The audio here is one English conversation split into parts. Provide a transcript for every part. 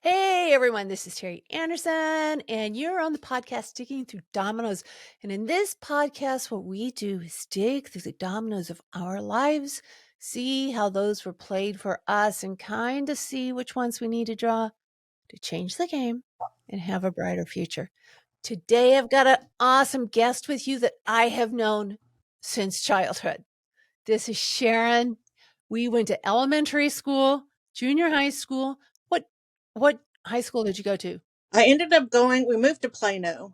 Hey everyone, this is Teri Anderson, and you're on the podcast Digging Through Dominoes. And in this podcast, what we do is dig through the dominoes of our lives, see how those were played for us, and kind of see which ones we need to draw to change the game and have a brighter future. Today, I've got an awesome guest with you that I have known since childhood. This is Sharon. We went to elementary school, junior high school. What high school did you go to? We moved to Plano.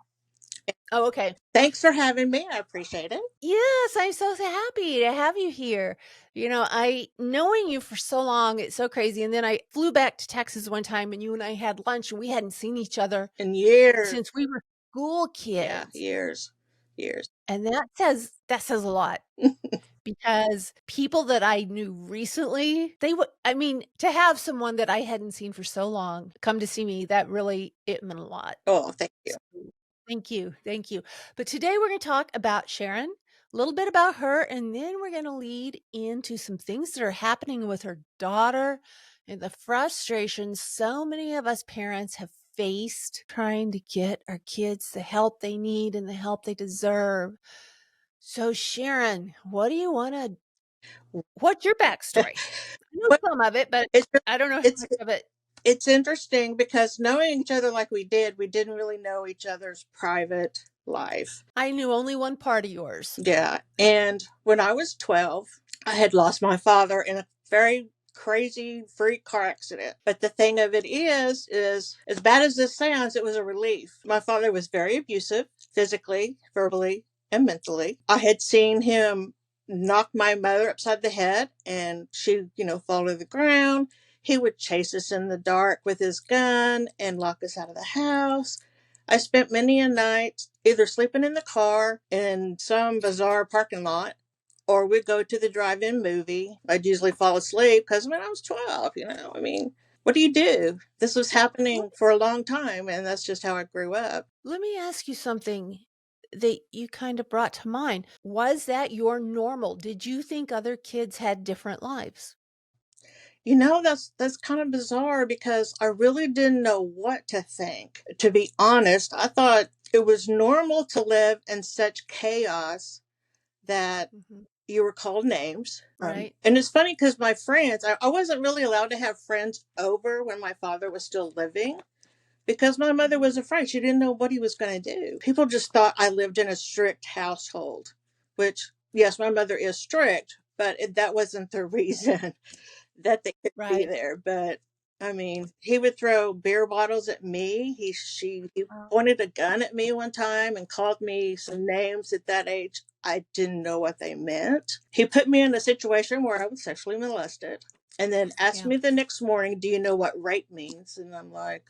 Oh, okay. Thanks for having me. I appreciate it. Yes, I'm so happy to have you here. I knowing you for so long, it's so crazy. And then I flew back to Texas one time and you and I had lunch and we hadn't seen each other In years. since we were school Yeah, kids. years. And that says a lot. Because people that I knew recently, to have someone that I hadn't seen for so long come to see me, it meant a lot. Oh, thank you. Thank you. Thank you. But today we're going to talk about Sharon, a little bit about her, and then we're going to lead into some things that are happening with her daughter and the frustrations so many of us parents have faced trying to get our kids the help they need and the help they deserve. So, Sharon, what's your backstory? I know But some of it, but it's I don't know how it's much of it. it's interesting because knowing each other like we did, we didn't really know each other's private life. I knew only one part of yours. Yeah. And when I was 12, I had lost my father in a very crazy freak car accident. But the thing of it is as bad as this sounds, it was a relief. My father was very abusive, physically, verbally, and mentally. I had seen him knock my mother upside the head and she, fall to the ground. He would chase us in the dark with his gun and lock us out of the house. I spent many a night either sleeping in the car in some bizarre parking lot or we'd go to the drive-in movie. I'd usually fall asleep because when I was 12, what do you do? This was happening for a long time, and that's just how I grew up. Let me ask you something that you kind of brought to mind. Was that your normal? Did you think other kids had different lives? That's kind of bizarre because I really didn't know what to think. To be honest, I thought it was normal to live in such chaos that Mhm. you were called names. Right. And it's funny because my friends, I wasn't really allowed to have friends over when my father was still living because my mother Mhm. was afraid. She didn't know what he was going to do. People just thought I lived in a strict household, which, yes, my mother is strict, but that wasn't the reason that they could be Right. there. But he would throw beer bottles at me. He Wow. pointed a gun at me one time and called me some names at that age. I didn't know what they meant. He put me in a situation where I was sexually molested and then asked Yeah. me the next morning, "Do you know what rape means?" And I'm like,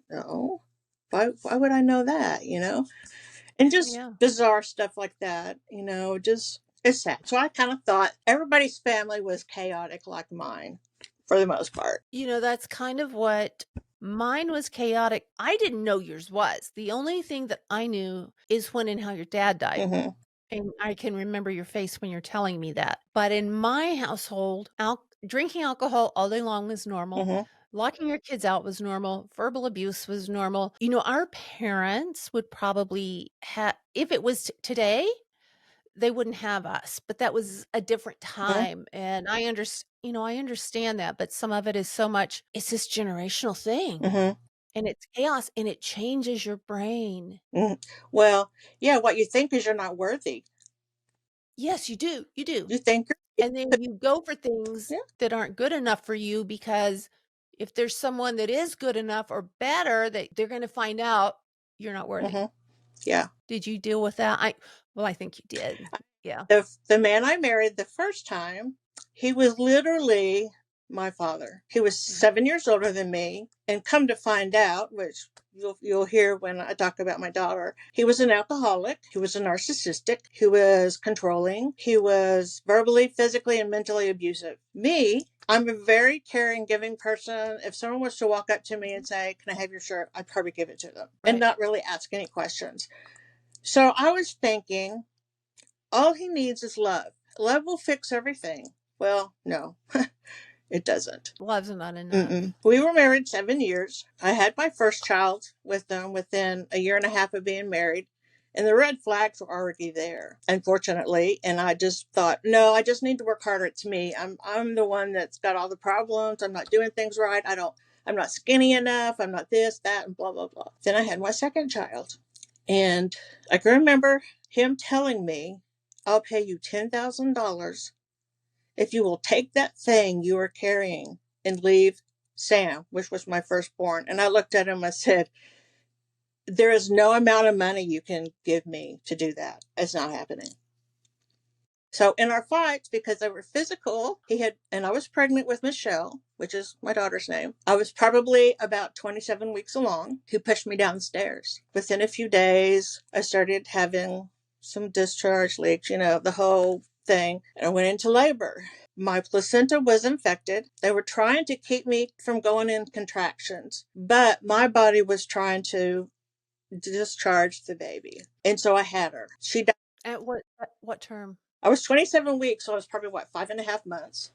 "No. Why would I know that, And just Yeah. bizarre stuff like that, just it's sad. So I kind of thought everybody's family was chaotic like mine for the most part. That's kind of what mine was chaotic. I didn't know yours was. The only thing that I knew is when and how your dad died. Mm-hmm. And I can remember your face when you're telling me that. But in my household, drinking alcohol all day long was normal. Mm-hmm. Locking your kids out was normal. Verbal abuse was normal. Our parents would probably have, if it was today, they wouldn't have us, but that was a different Mm-hmm. time. And I understand that, but some of it is so much, it's this generational thing Mm-hmm. and it's chaos and it changes your brain. Mm-hmm. Well, yeah, what you think is you're not worthy. Yes, you do. You do. You think And then you go for things yeah. that aren't good enough for you because if there's someone that is good enough or better, that they're going to find out you're not worthy. Mm-hmm. Yeah. Did you deal with that? I think you did. Yeah. The man I married the first time, he was literally my father. He was Mhm. 7 years older than me, and come to find out, which you'll hear when I talk about my daughter, he was an alcoholic. He was a narcissistic. He was controlling. He was verbally, physically, and mentally abusive. Me, I'm a very caring, giving person. If someone was to walk up to me and say, "Can I have your shirt?" I'd probably give it to them and Right. not really ask any questions. So I was thinking, all he needs is love. Love will fix everything. Well, no. It doesn't. Love's not enough. Mm-mm. We were married 7 years. I had my first child with them within a year and a half of being married. And the red flags were already there, unfortunately. And I just thought, no, I just need to work harder. It's me. I'm the one that's got all the problems. I'm not doing things right. I'm not skinny enough. I'm not this, that, and blah, blah, blah. Then I had my second child. And I can remember him telling me, I'll pay you $10,000 if you will take that thing you are carrying and leave Sam, which was my firstborn. And I looked at him, I said, there is no amount of money you can give me to do that. It's not happening. So in our fights, because they were physical, and I was pregnant with Michelle, which is my daughter's name. I was probably about 27 weeks along. He pushed me downstairs. Within a few days, I started having some discharge leaks, the whole thing. And I went into labor. My placenta was infected. They were trying to keep me from going in contractions, but my body was trying to discharge the baby. And so I had her. She died. At what term? I was 27 weeks, so I was probably, 5.5 months.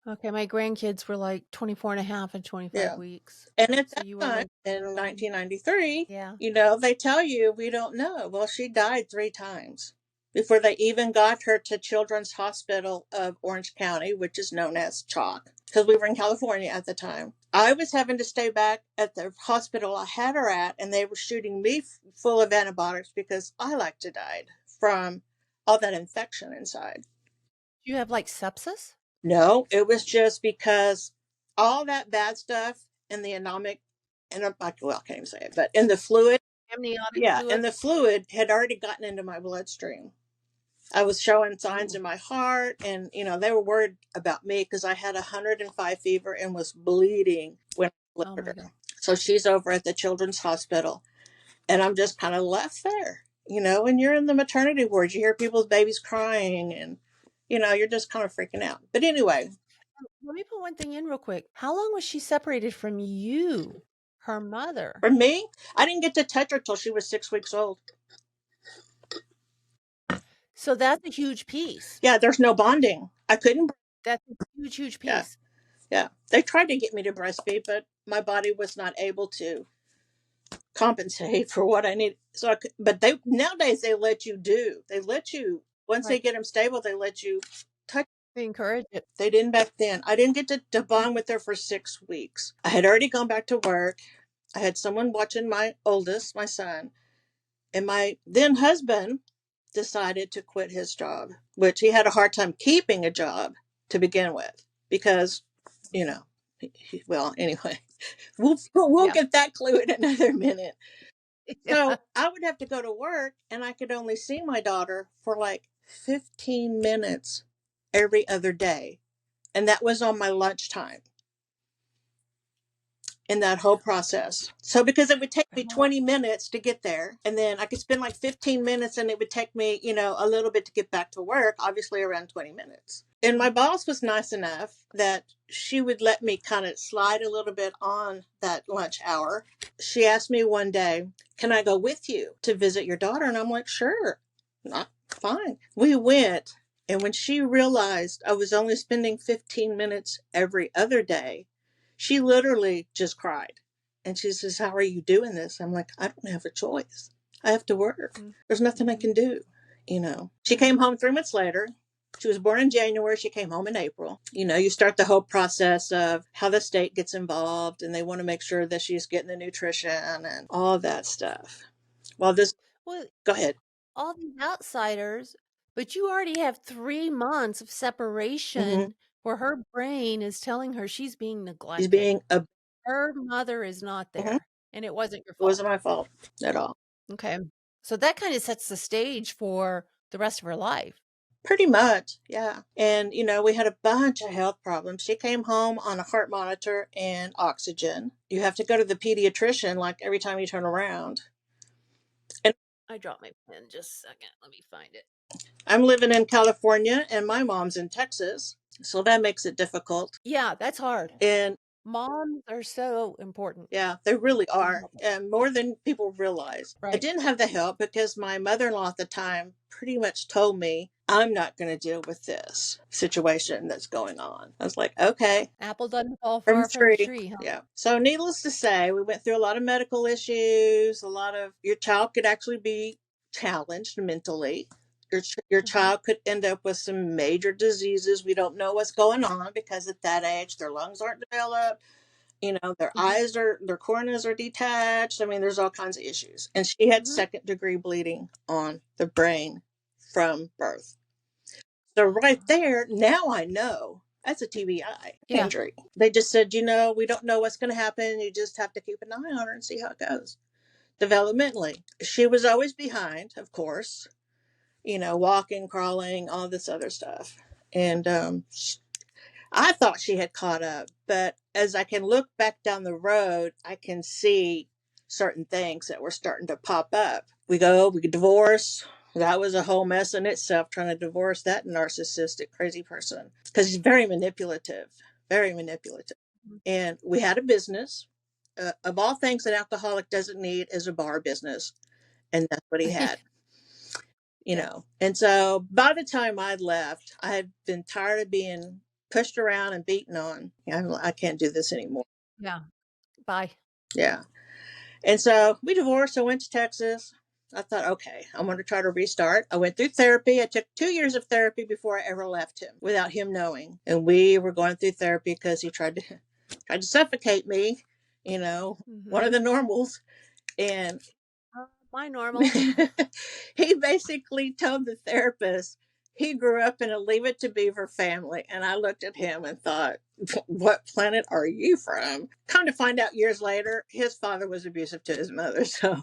Okay, my grandkids were like 24 and a half and 25 Yeah. weeks. And at So that you were time, like in 1993, yeah. they tell you we don't know. Well, she died 3 times before they even got her to Children's Hospital of Orange County, which is known as CHOC, because we were in California at the time. I was having to stay back at the hospital I had her at, and they were shooting me full of antibiotics because I like to die from all that infection inside. Do you have like sepsis? No, it was just because all that bad stuff in the anomic, and I can't even say it, but in the fluid, Amniotic yeah, fluid? and the fluid had already gotten into my bloodstream. I was showing signs Ooh. in my heart, and they were worried about me because I had 105 fever and was bleeding when I Oh delivered my God. her. So she's over at the Children's Hospital, and I'm just kind of left there. And you're in the maternity ward, you hear people's babies crying, and you're just kind of freaking out. But anyway, Let me put one thing in real quick. How long was she separated from you, her mother? for me, I didn't get to touch her till she was 6 weeks old. So that's a huge piece. Yeah, there's no bonding. I couldn't. That's a huge, huge Yeah, piece. yeah. They tried to get me to breastfeed, but my body was not able to compensate for what I need. So but they nowadays they let you do. They let you once they Right. get them stable. They let you touch. They encourage it. They didn't back then. I didn't get to bond with her for 6 weeks. I had already gone back to work. I had someone watching my oldest, my son, and my then husband decided to quit his job, which he had a hard time keeping a job to begin with because, you know, well, anyway, we'll Yeah. get that clue in another minute. So I would have to go to work and I could only see my daughter for like 15 minutes every other day. And that was on my lunchtime in that whole process. So because it would take me 20 minutes to get there, and then I could spend like 15 minutes and it would take me, a little bit to get back to work, obviously around 20 minutes. And my boss was nice enough that she would let me kind of slide a little bit on that lunch hour. She asked me one day, "Can I go with you to visit your daughter?" And I'm like, "Sure, not fine." We went. And when she realized I was only spending 15 minutes every other day, she literally just cried. And she says, "How are you doing this?" I'm like, "I don't have a choice. I have to work. There's nothing I Mhm. can do." She came home 3 months later. She was born in January. She came home in April. You start the whole process of how the state gets involved and they want to make sure that she's getting the nutrition and all that stuff. Well, Well, go ahead. all these outsiders, but you already have 3 months of Hmm. separation where her brain is telling her she's being She's neglected. being a, Her mother is not mhm. there, and it wasn't your It wasn't fault. my fault at all. Okay. So that kinda sets the stage for the rest of her life. Pretty much, yeah. And, we had a bunch of health problems. She came home on a heart monitor and oxygen. You have to go to the pediatrician like every time you turn around. And I dropped my pen, just a second, let me find it. I'm living in California and my mom's in Texas. So that makes it difficult. Yeah, that's hard. And Moms are so important. Yeah, they really So are, important. and more than people realize. I Right. didn't have the help because my mother-in-law at the time pretty much told me, I'm not going to deal with this situation that's going on. I was like, okay, Apple doesn't fall from the far from the tree. tree, huh? Yeah. So, needless to say, we went through a lot of medical issues. A lot of your child could actually be challenged mentally. Your Mhm. child could end up with some major diseases. We don't know what's going on because at that age, their lungs aren't developed. Their Mhm. their corneas are detached. I mean, there's all kinds of issues. And she had Mhm. second-degree bleeding on the brain from birth. So right Ah. there, now I know that's a TBI Yeah. injury. They just said, we don't know what's going to happen. You just have to keep an eye on her and see how it goes. Developmentally, she was always behind, of course, walking, crawling, all this other stuff. And I thought she had caught up, but as I can look back down the road, I can see certain things that were starting to pop up. We divorce. That was a whole mess in itself, trying to divorce that narcissistic, crazy person because he's very manipulative, very manipulative. Mhm. And we had a business. Of all things, an alcoholic doesn't need is a bar business, and that's what he had. Yeah. And so by the time I'd left, I had been tired of being pushed around and beaten on. I can't do this anymore. Yeah. Bye. Yeah. And so we divorced. I went to Texas. I thought, okay, I'm going to try to restart. I went through therapy. I took 2 years of therapy before I ever left him without him knowing. And we were going through therapy because he tried to suffocate me, you know, one of Mhm. the normals. And My normal. he basically told the therapist he grew up in a Leave It to Beaver family. And I looked at him and thought, what planet are you from? Come to find out years later, his father was abusive to his mother. So,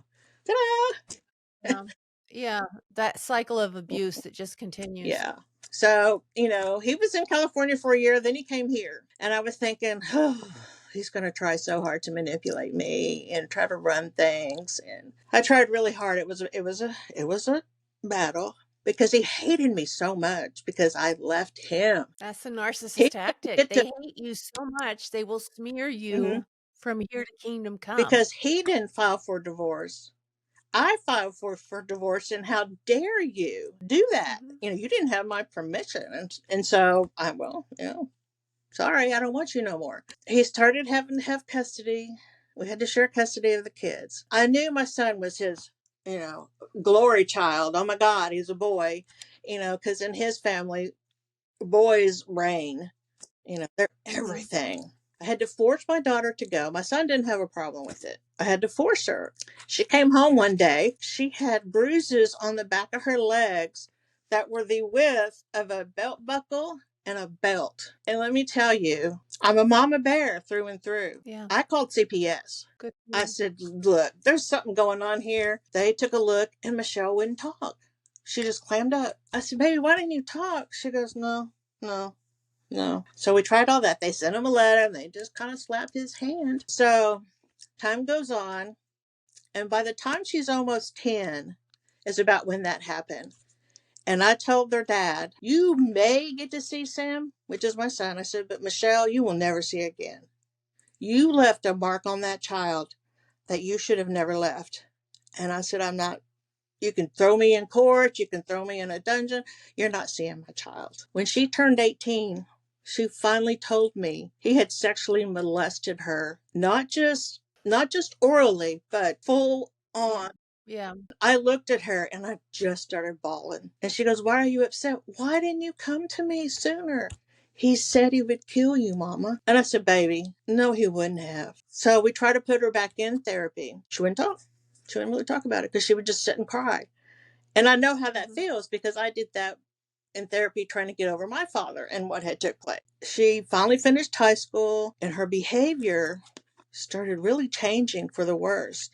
ta-da! Yeah. Yeah. That cycle of abuse that just continues. Yeah. So, he was in California for a year, then he came here. And I was thinking, oh, he's going to try so hard to manipulate me and try to run things. And I tried really hard. It was a battle because he hated me so much because I left him. That's the He narcissist didn't tactic. get They to, hate you so much, they will smear mhm, you from here to kingdom come. because he didn't file for divorce. I filed for divorce, and how dare you do that? Mhm. You didn't have my permission. And so sorry, I don't want you no more. He started having to have custody. We had to share custody of the kids. I knew my son was his, you know, glory child. Oh my God, he's a boy, because in his family, boys reign. They're Mhm. everything. I had to force my daughter to go. My son didn't have a problem with it. I had to force her. She came home one day. She had bruises on the back of her legs that were the width of a belt buckle and a belt. And let me tell you, I'm a mama bear through and through. Yeah. I called CPS. Good for I you. said, look, there's something going on here. They took a look and Michelle wouldn't talk. She just clammed up. I said, baby, why didn't you talk? She goes, no, no. No. So we tried all that. They sent him a letter and they just kind of slapped his hand. So time goes on. And by the time she's almost 10 is about when that happened. And I told their dad, you may get to see Sam, which is my son. I said, but Michelle, you will never see again. You left a mark on that child that you should have never left. And I said, I'm not. You can throw me in court, you can throw me in a dungeon. You're not seeing my child. When she turned 18, she finally told me he had sexually molested her, not just orally, but full Yeah. on. Yeah. I looked at her and I just started bawling. And she goes, why are you upset? Why didn't you come to me sooner? He said he would kill you, Mama. And I said, baby, no, he wouldn't have. So we tried to put her back in therapy. She wouldn't talk. She wouldn't really talk about it because she would just sit and cry. And I know how that Mhm. feels because I did that in therapy trying to get over my father and what had took place. She finally finished high school and her behavior started really changing for the worst.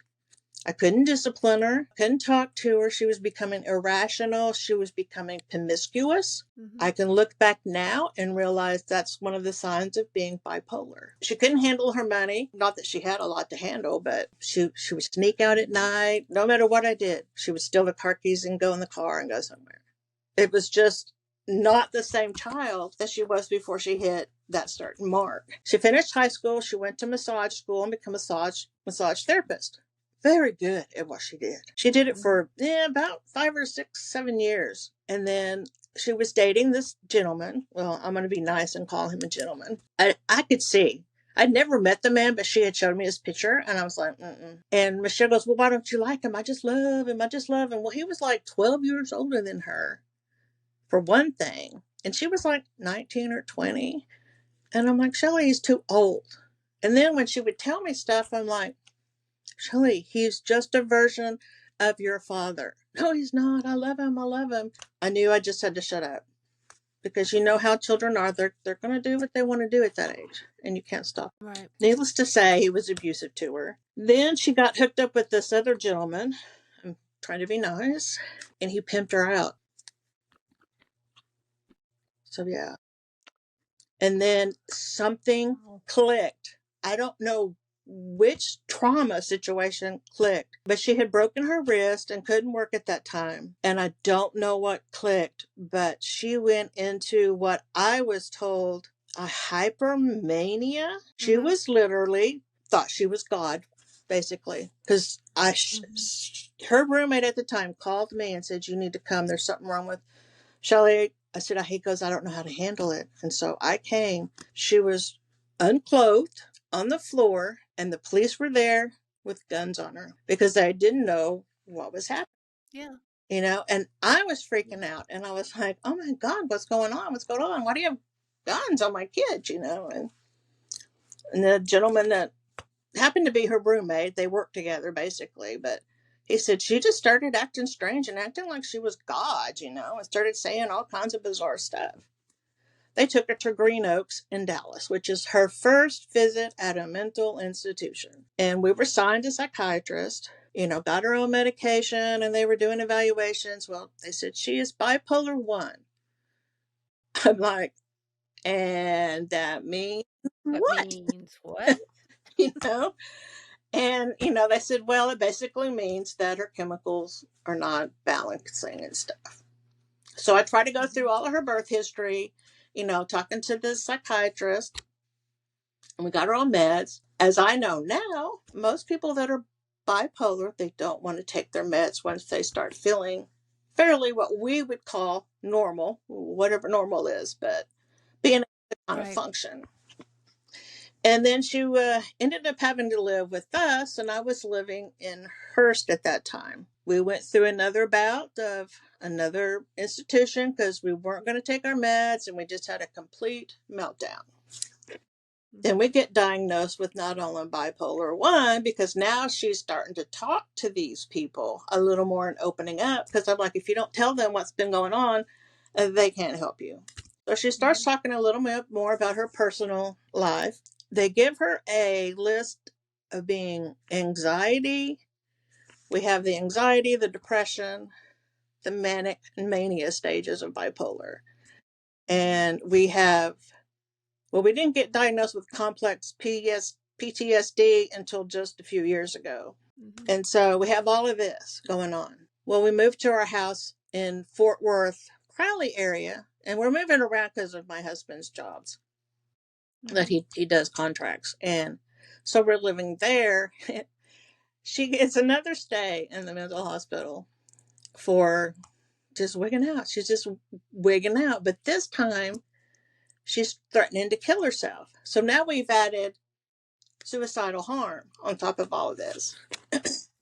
I couldn't discipline her, couldn't talk to her. She was becoming irrational. She was becoming promiscuous. Mhm. I can look back now and realize that's one of the signs of being bipolar. She couldn't handle her money. Not that she had a lot to handle, but she would sneak out at Mhm. night. No matter what I did, she would steal the car keys and go in the car and go somewhere. It was just not the same child that she was before she hit that certain mark. She finished high school. She went to massage school and became a massage therapist. Very good at what she did. She did it Mhm. for about 5 or 6, 7 years. And then she was dating this gentleman. Well, I'm going to be nice and call him a gentleman. I could see. I'd never met the man, but she had showed me his picture, and I was like, mm-mm. And Michelle goes, well, why don't you like him? I just love him. I just love him. Well, he was like 12 years older than her, for one thing. And she was like 19 or 20. And I'm like, Shelly, he's too old. And then when she would tell me stuff, I'm like, Shelly, he's just a version of your father. No, he's not. I love him. I love him. I knew I just had to shut up because you know how children are. They're going to do what they want to do at that age, and you can't stop. Right. Needless to say, he was abusive to her. Then she got hooked up with this other gentleman. I'm trying to be nice, and he pimped her out. So yeah. And then something Wow. clicked. I don't know which trauma situation clicked, but she had broken her wrist and couldn't work at that time. And I don't know what clicked, but she went into what I was told a hypermania. She Mhm. was literally thought she was God, basically, because Mhm. her roommate at the time called me and said, "You need to come. There's something wrong with Shelly." I said, I hate goes, I don't know how to handle it. And so I came. She was unclothed on the floor, and the police were there with guns on her because they didn't know what was happening, Yeah. and I was freaking out. And I was like, oh my God, what's going on? What's going on? Why do you have guns on my kids? And the gentleman that happened to be her roommate, they worked together basically, but he said she just started acting strange and acting like she was God, and started saying all kinds of bizarre stuff. They took her to Green Oaks in Dallas, which is her first visit at a mental institution. And we were assigned a psychiatrist, got her own medication, and they were doing evaluations. Well, they said she is bipolar 1. I'm like, and that means That what? means what? you know? And they said, well, it basically means that her chemicals are not balancing and stuff. So I tried to go through Mhm. all of her birth history, talking to the psychiatrist, and we got her on meds. As I know now, most people that are bipolar, they don't want to take their meds once they start feeling fairly what we would call normal, whatever normal is, but being able to kind of Right. function. And then she ended up having to live with us, and I was living in Hearst at that time. We went through another bout of another institution because we weren't going to take our meds, and we just had a complete meltdown. Then Mhm. we get diagnosed with not only bipolar 1, because now she's starting to talk to these people a little more and opening up. Because I'm like, if you don't tell them what's been going on, they can't help you. So she starts Mhm. talking a little bit more about her personal life. They give her a list of being anxiety. We have the anxiety, the depression, the manic and mania stages of bipolar. Mhm. And we didn't get diagnosed with complex PTSD until just a few years ago. Mhm. And so we have all of this going on. Well, we moved to our house in Fort Worth, Crowley area, and we're moving around because of my husband's jobs that Mhm. he does contracts. And so we're living there. She gets another stay in the mental hospital for just wigging out. She's just wigging out. But this time she's threatening to kill herself. So now we've added suicidal harm on top of all of this.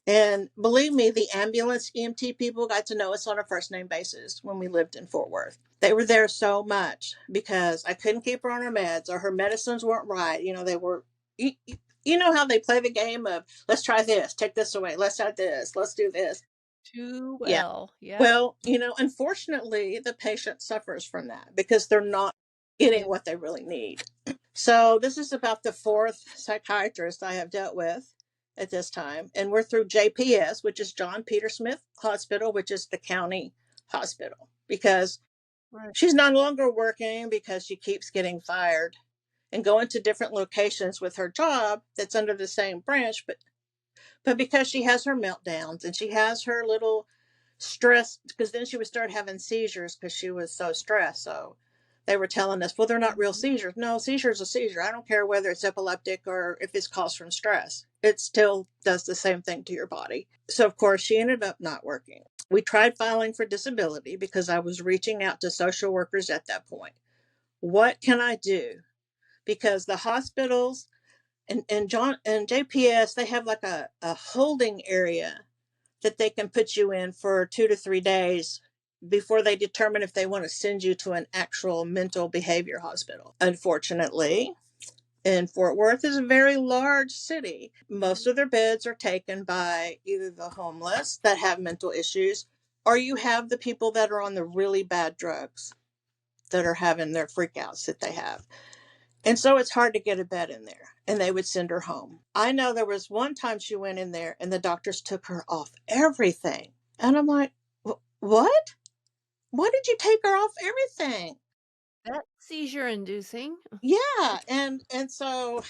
And believe me, the ambulance EMT people got to know us on a first name basis when we lived in Fort Worth. They were there so much because I couldn't keep her on her meds or her medicines weren't right. They were, you, you know how they play the game of let's try this, take this away, let's add this, let's do this. Too Yeah. well. Yep. Well, unfortunately, the patient suffers from that because they're not getting Yeah. what they really need. So this is about the fourth psychiatrist I have dealt with at this time. And we're through JPS, which is John Peter Smith Hospital, which is the county hospital, because Right. she's no longer working because she keeps getting fired and going to different locations with her job that's under the same branch, but because she has her meltdowns and she has her little stress, because then she would start having seizures because she was so stressed. So They were telling us, well, they're not real seizures. No, seizure is a seizure. I don't care whether it's epileptic or if it's caused from stress. It still does the same thing to your body. So, of course, she ended up not working. We tried filing for disability because I was reaching out to social workers at that point. What can I do? Because the hospitals and JPS, they have like a holding area that they can put you in for 2 to 3 days before they determine if they want to send you to an actual mental behavior hospital. Unfortunately, and Fort Worth is a very large city. Most of their beds are taken by either the homeless that have mental issues, or you have the people that are on the really bad drugs that are having their freakouts that they have. And so it's hard to get a bed in there. And they would send her home. I know there was one time she went in there and the doctors took her off everything. And I'm like, what? Why did you take her off everything? That's seizure inducing. Yeah. And so,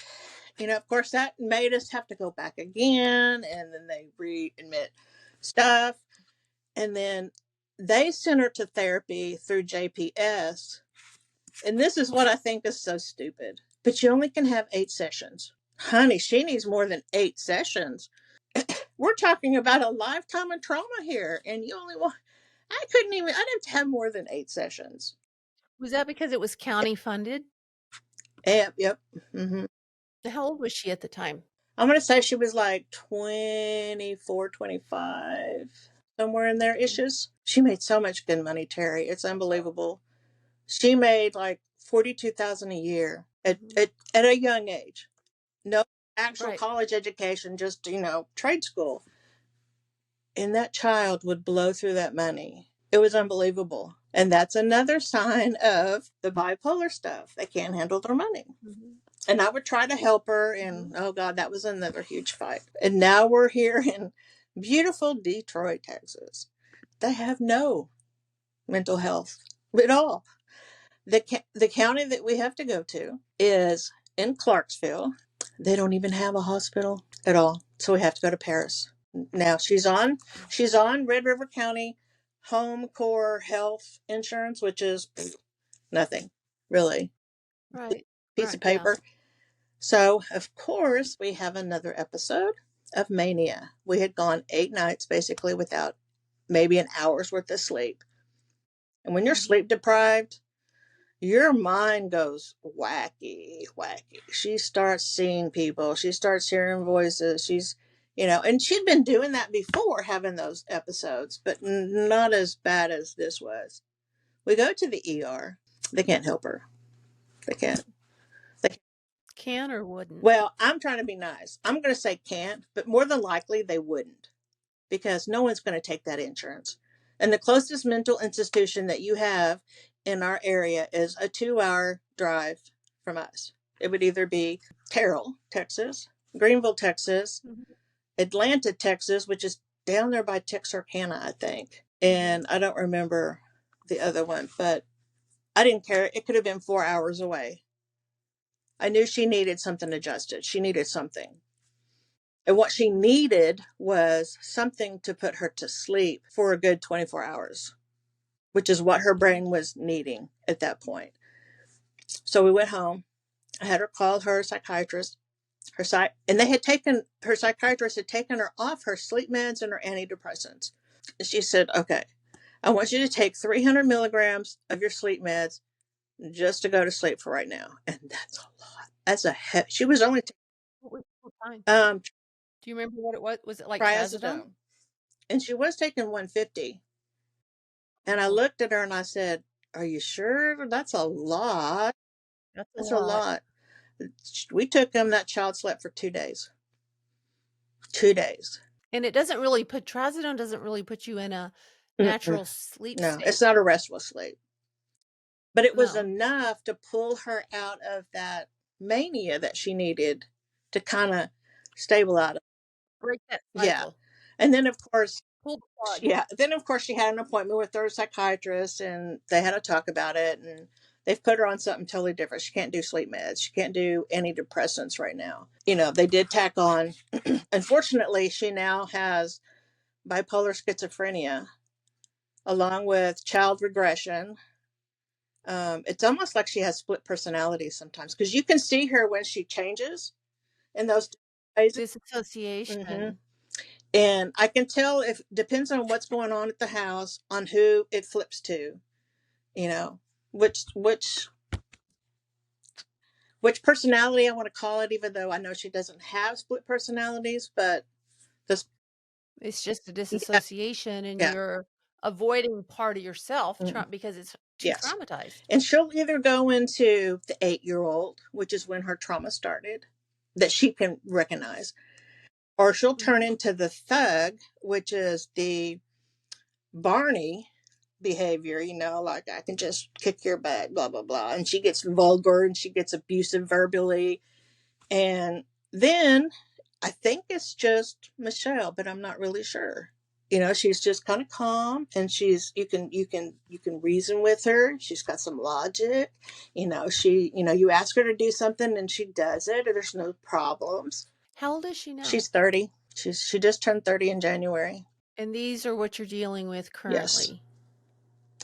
of course that made us have to go back again. And then they readmit stuff. And then they sent her to therapy through JPS. And this is what I think is so stupid. But you only can have 8 sessions. Honey, she needs more than 8 sessions. We're talking about a lifetime of trauma here. And you only want, I didn't have more than 8 sessions. Was that because it was county funded? Yep, yep. Mm-hmm. How old was she at the time? I'm going to say she was like 24, 25, somewhere in there issues. She made so much good money, Teri. It's unbelievable. She made like 42,000 a year at a young age. No actual Right. college education, just, trade school. And that child would blow through that money. It was unbelievable. And that's another sign of the bipolar stuff. They can't handle their money. Mm-hmm. And I would try to help her. And oh God, that was another huge fight. And now we're here in beautiful Detroit, Texas. They have no mental health at all. The county that we have to go to is in Clarksville. They don't even have a hospital at all. So we have to go to Paris. Now she's on Red River County Home Core Health Insurance, which is nothing, really. Right. Piece of Right. Yeah. paper. So of course we have another episode of mania. We had gone 8 nights basically without maybe an hour's worth of sleep. And when you're sleep deprived, your mind goes wacky, wacky. She starts seeing people. She starts hearing voices. And she'd been doing that before, having those episodes, but not as bad as this was. We go to the ER. They can't help her. They can't. They can't. Can or wouldn't? Well, I'm trying to be nice. I'm going to say can't, but more than likely they wouldn't, because no one's going to take that insurance. And the closest mental institution that you have in our area is a 2-hour drive from us. It would either be Terrell, Texas, Greenville, Texas, Atlanta, Texas, which is down there by Texarkana, I think. And I don't remember the other one, but I didn't care. It could have been 4 hours away. I knew she needed something adjusted. She needed something. And what she needed was something to put her to sleep for a good 24 hours, which is what her brain was needing at that point. So we went home. I had her call her psychiatrist, and her psychiatrist had taken her off her sleep meds and her antidepressants. And she said, okay, I want you to take 300 milligrams of your sleep meds just to go to sleep for right now. And that's a lot. She was only, What was the time? um, Do you remember what it was? Was it like trazodone? triazidone. And she was taking 150. And I Oh, looked at her and I said, are you sure? That's a lot. that's a That's a lot. lot. We took him. That child slept for 2 days. 2 days. And trazodone doesn't really put you in a Mm-mm. natural sleep No, state. it's not a restful sleep. But it was No. enough to pull her out of that mania that she needed to kind of stabilize. Break that Yeah. cycle. And then, of course, Pull the plug. she had an appointment with her psychiatrist and they had a talk about it. And they've put her on something totally different. She can't do sleep meds. She can't do antidepressants right now. They did tack on. Unfortunately, she now has bipolar schizophrenia along with child regression. It's almost like she has split personality sometimes because you can see her when she changes in those phases. Hmm. Disassociation. And I can tell if depends on what's going on at the house on who it flips to, you know, which which which personality I want to call it, even though I know she doesn't have split personalities, but this, It's just a yeah, disassociation and yeah, you're avoiding part of yourself mm, because it's too yes. traumatized. And she'll either go into the 8-year-old, which is when her trauma started, that she can recognize, or she'll turn Mhm. into the thug, which is the Barney behavior, like I can just kick your butt, blah, blah, blah. And she gets vulgar and she gets abusive verbally. And then I think it's just Michelle, but I'm not really sure. She's just kind of calm, and you can reason with her. She's got some logic. You ask her to do something and she does it, or there's no problems. How old is she now? She's 30. She just turned 30 in January. And these are what you're dealing with Yes. currently.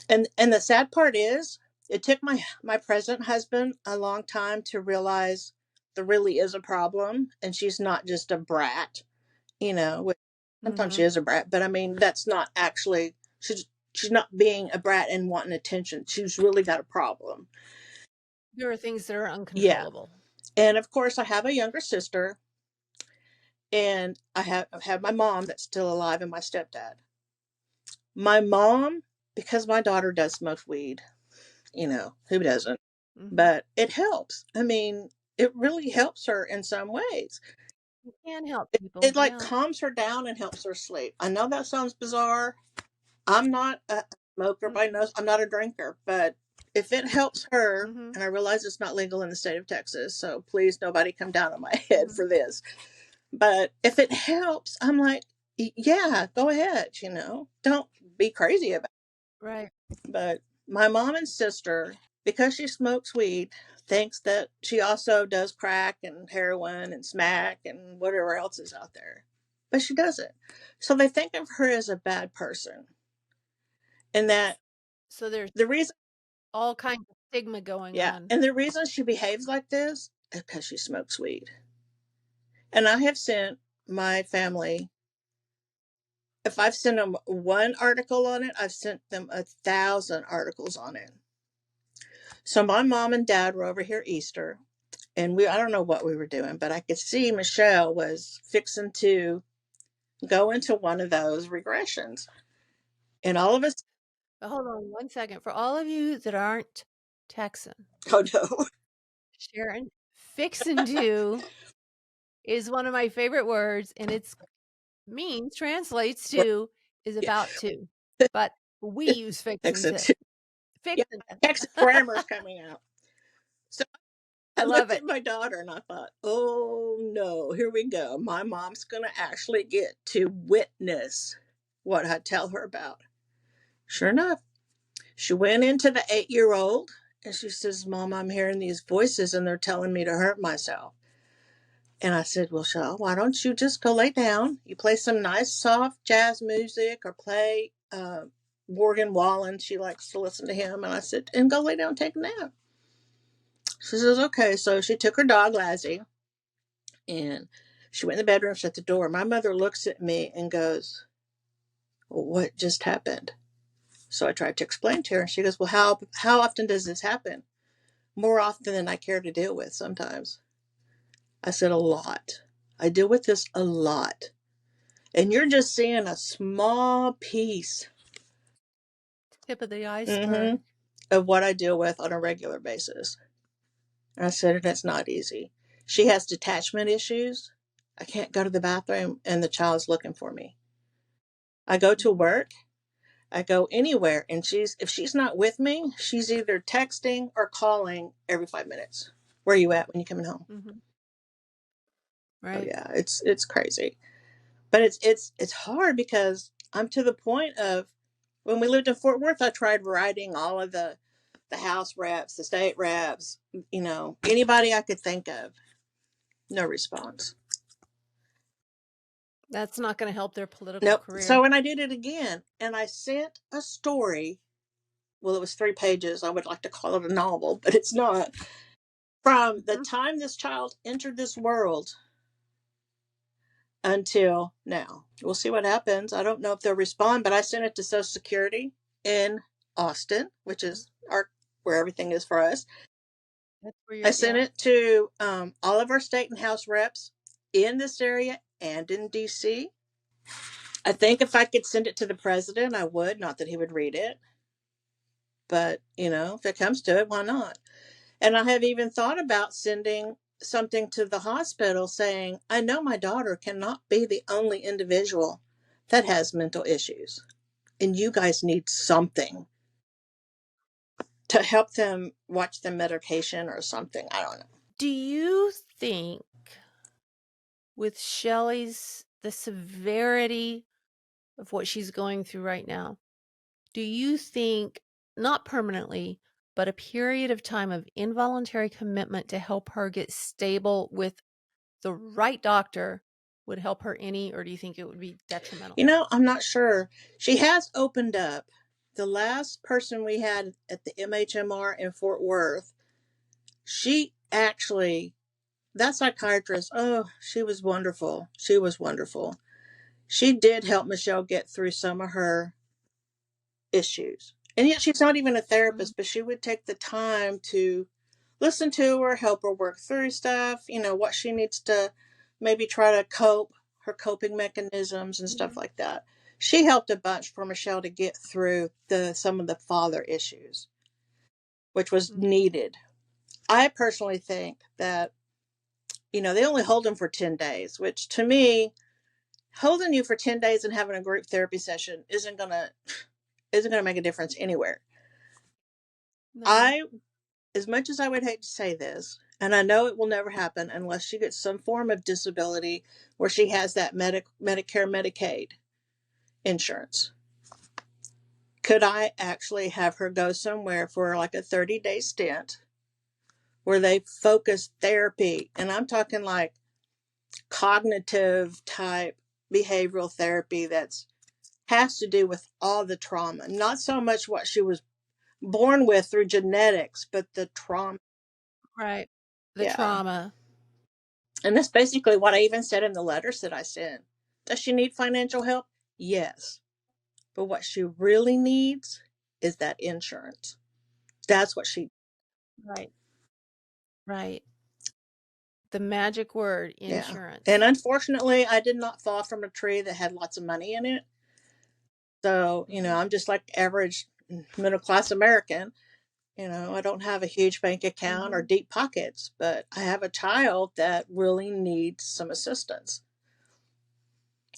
And the sad part is, it took my present husband a long time to realize there really is a problem, and she's not just a brat. Which sometimes she Mhm. is a brat, but I mean that's not actually, she's not being a brat and wanting attention. She's really got a problem. There are things that are Yeah. uncontrollable. And of course I have a younger sister, and I have my mom that's still alive, and my stepdad. My mom, because my daughter does smoke weed, who doesn't? Mhm. But it helps. I mean, it really helps her in some ways. You can help It people, like yeah. calms her down and helps her sleep. I know that sounds bizarre. I'm not a smoker, Mm, by no, I'm not a drinker, but if it helps her, mhm, and I realize it's not legal in the state of Texas, so please nobody come down on my head mhm. for this. But if it helps, I'm like, yeah, go ahead, don't be crazy about Right. it. But my mom and sister, because she smokes weed, thinks that she also does crack and heroin and smack and whatever else is out there. But she doesn't. So they think of her as a bad person. And that So there's the reason, all kinds of stigma going yeah, on. and the reason she behaves like this is because she smokes weed. And I have sent my family, if I've sent them one article on it, I've sent them 1,000 articles on it. So my mom and dad were over here Easter, and I don't know what we were doing, but I could see Michelle was fixing to go into one of those regressions. And all of us, But hold on one second. For all of you that aren't Texan, oh no. Sharon, "fixin' to" is one of my favorite words, and it's means translates to is Yeah, about to, but we use "fixin' fixing to." to. Yeah, Fixin' Texas to. grammar's coming out. So I I love looked it. at my daughter and I thought, oh no, here we go. My mom's going to actually get to witness what I tell her about. Sure enough, she went into the 8-year-old and she says, Mom, I'm hearing these voices and they're telling me to hurt myself. And I said, well, Shaw, why don't you just go lay down? You play some nice, soft jazz music or play Morgan Wallen. She likes to listen to him. And I said, and go lay down and take a nap. She says, okay. So she took her dog, Lassie, and she went in the bedroom, shut the door. My mother looks at me and goes, well, what just happened? So I tried to explain to her, and she goes, well, how often does this happen? More often than I care to deal with sometimes. I said, a lot. I deal with this a lot. And you're just seeing a small piece, Tip of the mm-hmm, iceberg. of what I deal with on a regular basis. And I said, and it's not easy. She has detachment issues. I can't go to the bathroom and the child's looking for me. I go to Mhm, work, I go anywhere, and if she's not with me, she's either texting or calling every 5 minutes. Where are you at when you coming home? mhm. Oh Right. yeah, it's crazy. But it's hard because I'm to the point of, when we lived in Fort Worth, I tried writing all of the House reps, the state reps, anybody I could think of. No response. That's not gonna help their political Nope. So career. when I did it again, and I sent a story well, it was 3 pages. I would like to call it a novel, but it's not. From the Mhm. time this child entered this world until now. We'll see what happens. I don't know if they'll respond, but I sent it to Social Security in Austin, which is our where everything is for us. That's where I you're sent yeah. it to all of our state and House reps in this area and in DC. I think if I could send it to the president, I would. Not that he would read it, but if it comes to it, why not? And I have even thought about sending something to the hospital saying, I know my daughter cannot be the only individual that has mental issues, and you guys need something to help them watch their medication or something. I don't know. Do you think with Shelley's the severity of what she's going through right now, do you think not permanently, but a period of time of involuntary commitment to help her get stable with the right doctor would help her any, or do you think it would be detrimental? I'm not sure. She has opened up. The last person we had at the MHMR in Fort Worth, she actually, that psychiatrist, oh, she was wonderful. She was wonderful. She did help Michelle get through some of her issues. And yet she's not even a Mhm. therapist, but she would take the time to listen to her, help her work through stuff, what she needs to maybe try to cope, her coping mechanisms and stuff Mhm. like that. She helped a bunch for Michelle to get through some of the father issues, which was Mhm. needed. I personally think that, they only hold them for 10 days, which to me, holding you for 10 days and having a group therapy session isn't going to make a difference anywhere. No. I as much as I would hate to say this, and I know it will never happen unless she gets some form of disability where she has that Medicare, Medicaid insurance. Could I actually have her go somewhere for like a 30-day stint where they focus therapy? And I'm talking like cognitive type behavioral therapy that's has to do with all the trauma, not so much what she was born with through genetics, but the trauma. Right. The Yeah. trauma. And that's basically what I even said in the letters that I sent. Does she need financial help? Yes. But what she really needs is that insurance. That's what she, Right. Right. The magic word, yeah. And insurance. unfortunately, I did not fall from a tree that had lots of money in it. So, Mhm. I'm just like average middle class American. I don't have a huge bank account or Mhm. deep pockets, but I have a child that really needs some assistance.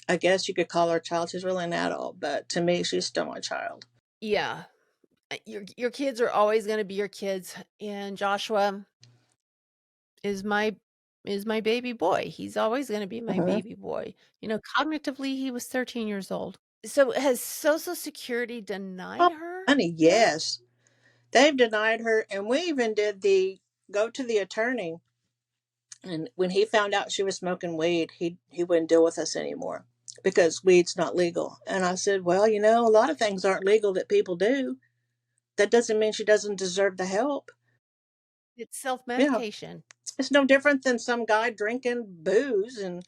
I guess you could call her a child. She's really an adult, but to me, she's still my child. Yeah. Your kids are always gonna be your kids, and Joshua is my baby boy. He's always gonna be my Mhm. baby boy. Cognitively, he was 13 years old. So, has Social Security Oh, denied her honey, yet? yes. They've denied her, and we even did the go to the attorney. And when he found out she was smoking weed, he wouldn't deal with us anymore because weed's not legal. And I said, well, a lot of things aren't legal that people do. That doesn't mean she doesn't deserve the help. It's Yeah, self-medication. it's no different than some guy drinking booze and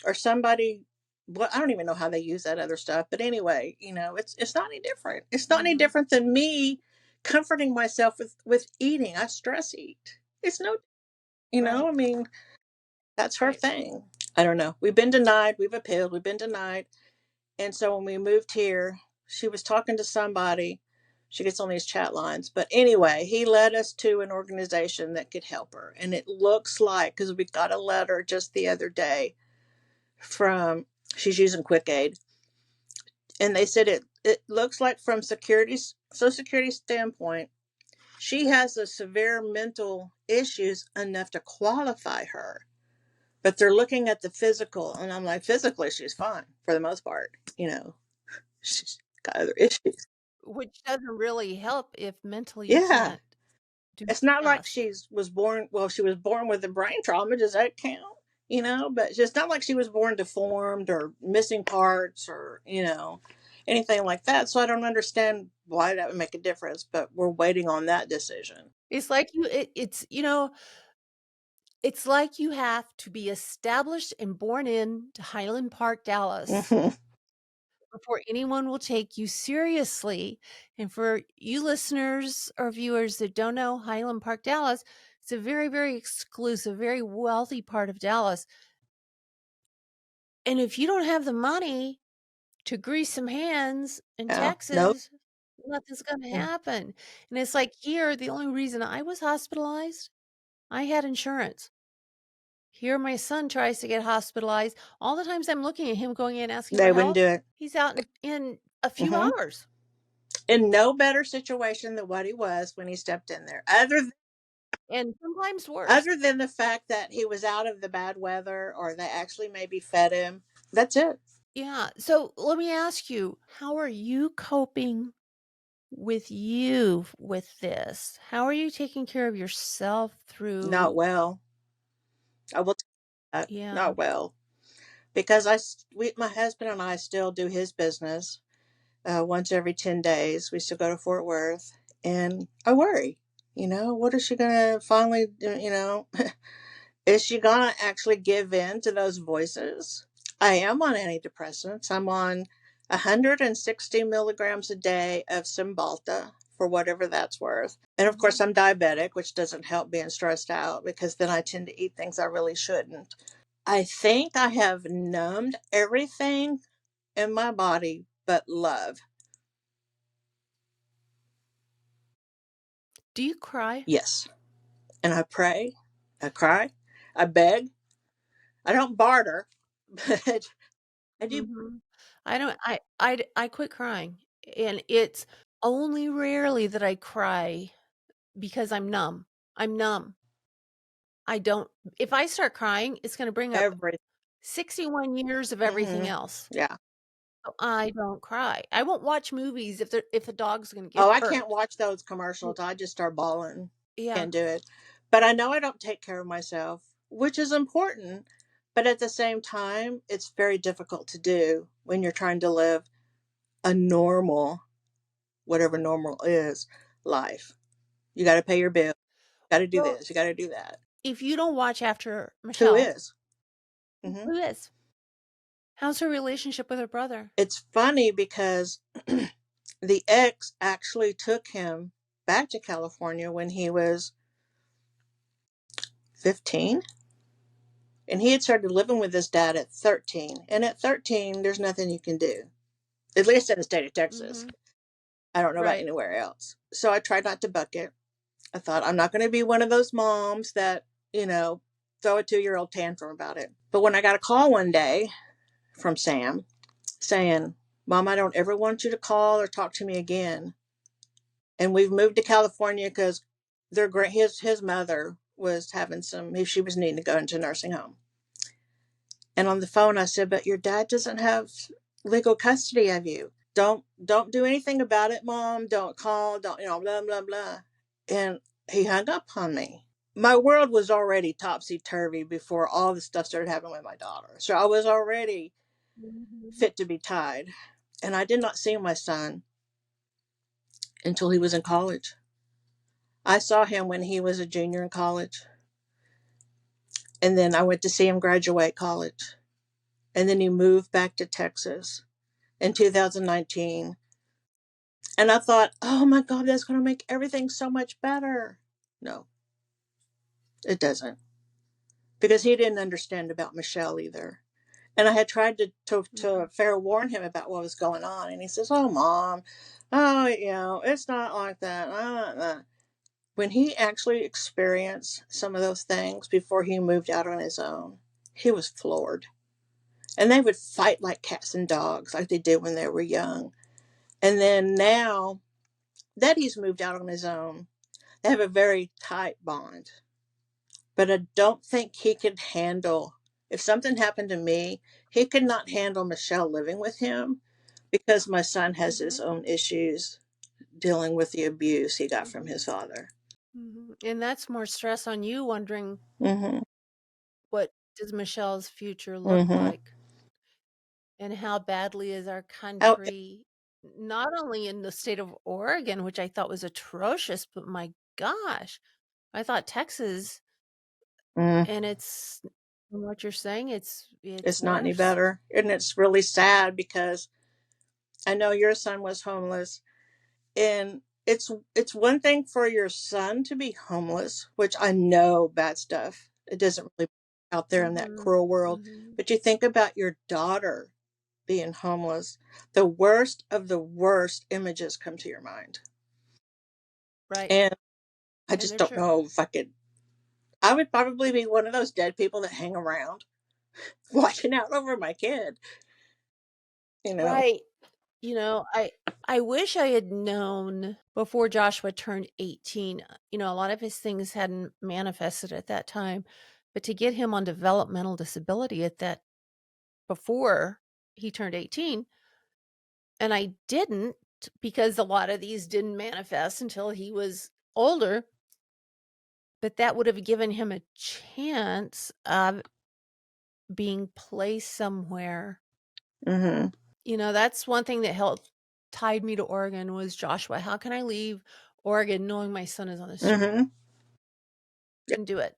or somebody. Well, I don't even know how they use that other stuff, but anyway, it's not any different. It's not any Mhm. different than me comforting myself with eating. I stress eat. It's no, Right. I mean, that's her Right. thing. I don't know. We've been denied. We've appealed. We've been denied. And so when we moved here, she was talking to somebody. She gets on these chat lines. But anyway, he led us to an organization that could help her. And it looks like, because we got a letter just the other day from, she's using Quick Aid. And they said it looks like from Social Security standpoint, she has a severe mental issues enough to qualify her. But they're looking at the physical, and I'm like, physically, she's fine for the most part. She's got other issues. Which doesn't really help if mentally you Yeah, can't do it's not like tasks. she was born with a brain trauma. Does that count? But it's not like she was born deformed or missing parts or. anything like that. So I don't understand why that would make a difference, but we're waiting on that decision. It's like it's like you have to be established and born in to Highland Park, Dallas Hmm. before anyone will take you seriously. And for you listeners or viewers that don't know Highland Park, Dallas, it's a very, very exclusive, very wealthy part of Dallas. And if you don't have the money to grease some hands in Yeah. No. Texas, nothing's going to happen. And it's like here, the only reason I was hospitalized, I had insurance. Here, my son tries to get hospitalized. All the times I'm looking at him going in asking for They wouldn't help, do it. he's out in a few Hmm. hours. In no better situation than what he was when he stepped in there, And sometimes worse. other than the fact that he was out of the bad weather or they actually maybe fed him. That's it. Yeah. So let me ask you, how are you coping with this? How are you taking care of yourself Not through? well. I will tell you that. Yeah. Not well. Because my husband and I still do his business once every 10 days. We still go to Fort Worth. And I worry, what is she going to finally do? Is she going to actually give in to those voices? I am on antidepressants. I'm on 160 milligrams a day of Cymbalta for whatever that's worth. And of course, Mhm. I'm diabetic, which doesn't help being stressed out because then I tend to eat things I really shouldn't. I think I have numbed everything in my body but love. Do you cry? Yes. And I pray, I cry, I beg. I don't barter, but I do. Mhm. I don't I quit crying, and it's only rarely that I cry because I'm numb. I'm numb. I don't if I start crying, it's gonna bring up Every. 61 years of everything Hmm. else. Yeah. So I don't cry. I won't watch movies if the dog's gonna get Oh, I can't hurt. watch those Mm, commercials. I just start bawling. yeah. Can't do it. But I know I don't take care of myself, which is important. But at the same time, it's very difficult to do when you're trying to live a normal, whatever normal is, life. You got to pay your bill. You got to do Well, this. You got to do that. if you don't watch after Who Michelle, is? Hmm. who is? How's her relationship with her brother? It's funny because the ex actually took him back to California when he was 15. And he had started living with his dad at 13. And at 13, there's nothing you can do, at least in the state of Texas. Mhm. I don't know about Right. anywhere else. So I tried not to buck it. I thought, I'm not going to be one of those moms that, you know, throw a 2-year old tantrum about it. But when I got a call one day from Sam saying, Mom, I don't ever want you to call or talk to me again. And we've moved to California because his mother was having she was needing to go into a nursing home. And on the phone, I said, "But your dad doesn't have legal custody of you. Don't do anything about it, Mom. Don't call. Don't blah blah blah." And he hung up on me. My world was already topsy turvy before all the stuff started happening with my daughter. So I was already Mhm. fit to be tied. And I did not see my son until he was in college. I saw him when he was a junior in college. And then I went to see him graduate college. And then he moved back to Texas in 2019. And I thought, oh my God, that's going to make everything so much better. No, it doesn't. Because he didn't understand about Michelle either. And I had tried to Mhm. fair warn him about what was going on. And he says, oh, Mom, oh, it's not like that. When he actually experienced some of those things before he moved out on his own, he was floored. And they would fight like cats and dogs, like they did when they were young. And then now that he's moved out on his own, they have a very tight bond. But I don't think he could handle, if something happened to me, he could not handle Michelle living with him because my son has his Mhm. own issues dealing with the abuse he got from his Mhm. father. Mhm. And that's more stress on you wondering Mm-hmm. what does Michelle's future look Mm-hmm. like and how badly is our Oh, country? not only in the state of Oregon, which I thought was atrocious, but my gosh, I thought Texas, Mm, and it's from what you're saying, it's it's not any worse. better. And it's really sad because I know your son was homeless, and it's one thing for your son to be homeless, which I know bad stuff. It doesn't really out there in that Mhm. cruel world. Mhm. But you think about your daughter being homeless, the worst of the worst images come to your mind. Right. And I And just they're don't true. know if I could. I would probably be one of those dead people that hang around watching out over my kid, you know. Right. I wish I had known before Joshua turned 18. A lot of his things hadn't manifested at that time, but to get him on developmental disability at that before he turned 18, and I didn't because a lot of these didn't manifest until he was older, but that would have given him a chance of being placed somewhere. Mhm. That's one thing that helped tied me to Oregon was Joshua. How can I leave Oregon knowing my son is on the street? Mhm. Couldn't do it.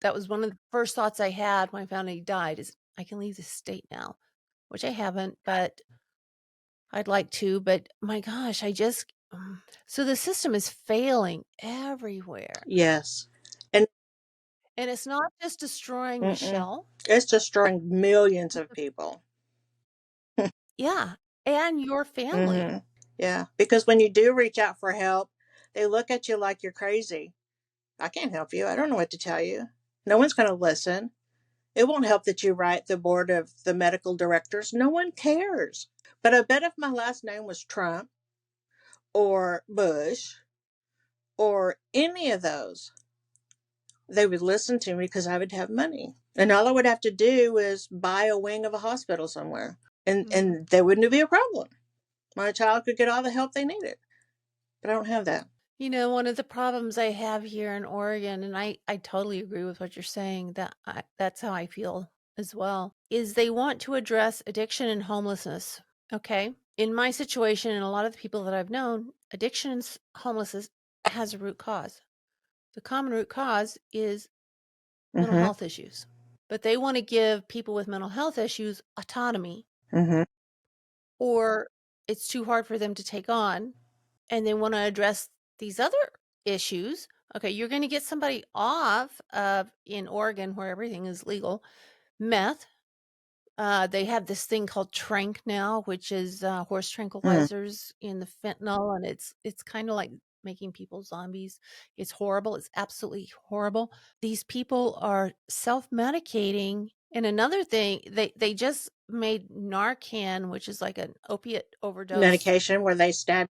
That was one of the first thoughts I had when I found out he died is I can leave the state now, which I haven't, but I'd like to. But my gosh, so the system is failing everywhere. Yes. And And it's not just destroying mm-mm, Michelle. it's destroying millions of people. Yeah. And your family. Mhm. Yeah, because when you do reach out for help, they look at you like you're crazy. I can't help you. I don't know what to tell you. No one's going to listen. It won't help that you write the board of the medical directors. No one cares. But I bet if my last name was Trump or Bush or any of those, they would listen to me because I would have money. And all I would have to do is buy a wing of a hospital somewhere. Mhm. And there wouldn't be a problem. My child could get all the help they needed. But I don't have that. One of the problems I have here in Oregon, and I totally agree with what you're saying, that's how I feel as well, is they want to address addiction and homelessness. Okay. In my situation, and a lot of the people that I've known, addiction and homelessness has a root cause. The common root cause is mental Mm-hmm. health issues. But they want to give people with mental health issues autonomy, Mm-hmm. or it's too hard for them to take on and they want to address these other issues. Okay, you're going to get somebody off of in Oregon where everything is legal, meth. They have this thing called Trank now, which is horse Mm. tranquilizers in the fentanyl, and it's kind of like making people zombies. It's horrible. It's absolutely horrible. These people are self-medicating. And another thing, they just made Narcan, which is like an opiate overdose. Medication where they stab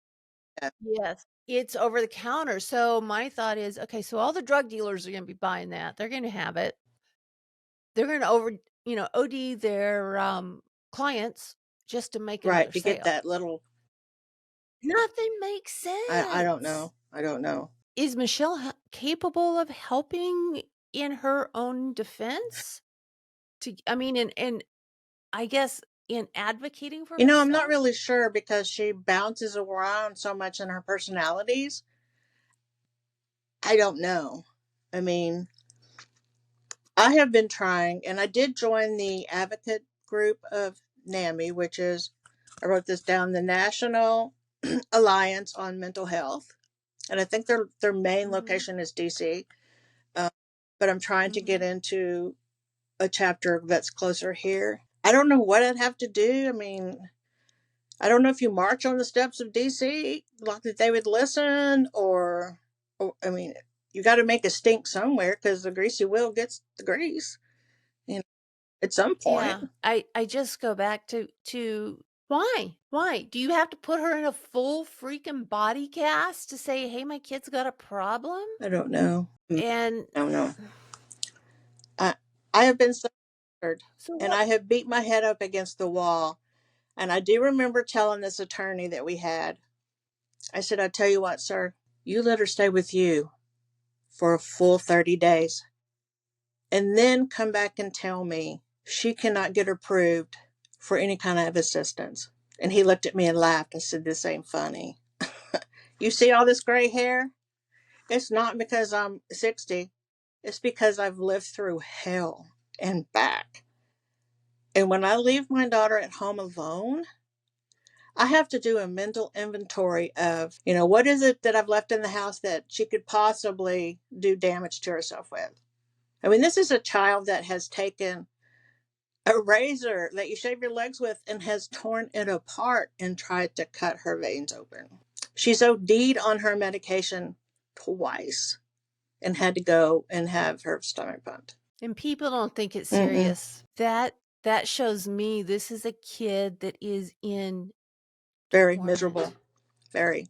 you. Yes. It's over the counter. So my thought is, okay, so all the drug dealers are going to be buying that. They're going to have it. They're going to OD their clients just to make Right, another to get sale. that little. Nothing makes I don't sense. know. I don't know. Is Michelle capable of helping in her own defense? I mean, and I guess in advocating for I'm not herself? really sure because she bounces around so much in her personalities. I don't know. I mean, I have been trying, and I did join the advocate group of NAMI, which is, I wrote this down, the National Alliance on Mental Health, and I think their main Hmm. location is DC. Uh, but I'm trying to get Hmm. into a chapter that's closer here. I don't know what I'd have to do. I mean, I don't know if you march on the steps of DC, like that they would listen, or I mean, you got to make a stink somewhere because the greasy wheel gets the grease. You know, at some point, Yeah, I just go back to why? Why? Do you have to put her in a full freaking body cast to say, "Hey, my kid's got a problem?" I don't know. And I don't know. I I have been so scared, so and what? I have beat my head up against the wall. And I do remember telling this attorney that we had, I said, "I tell you what, sir, you let her stay with you for a full 30 days and then come back and tell me she cannot get approved for any kind of assistance." And he looked at me and laughed. I said, "This ain't funny. You see all this gray hair? It's not because I'm 60. It's because I've lived through hell and back. And when I leave my daughter at home alone, I have to do a mental inventory of, what is it that I've left in the house that she could possibly do damage to herself with?" I mean, this is a child that has taken a razor that you shave your legs with and has torn it apart and tried to cut her veins open. She's OD'd on her medication twice and had to go and have her stomach pumped. And people don't think it's Mm-mm. serious. That shows me this is a kid that is in Very torment. miserable. Very.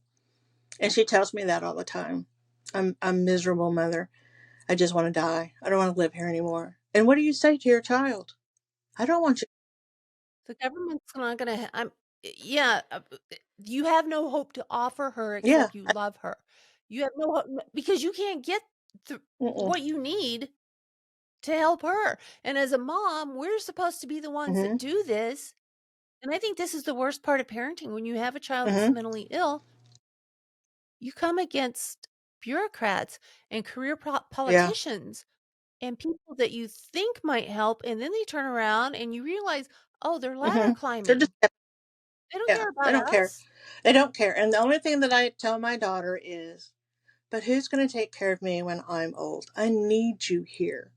And she tells me that all the time. I'm miserable, mother. I just want to die. I don't want to live here anymore. And what do you say to your child? I don't want you. The government's not gonna yeah, you have no hope to offer her Yeah. except you love her. You have no hope because you can't get the Mm-mm. what you need to help her. And as a mom, we're supposed to be the ones that Mm-hmm. do this. And I think this is the worst part of parenting. When you have a child that's Mm-hmm. mentally ill, you come against bureaucrats and career Yeah. politicians and people that you think might help, and then they turn around and you realize, oh, they're ladder Mm-hmm. They're just, climbing. They don't yeah, care they about don't care. us. They don't care. And the only thing that I tell my daughter is, but who's going to take care of me when I'm old? I need you here.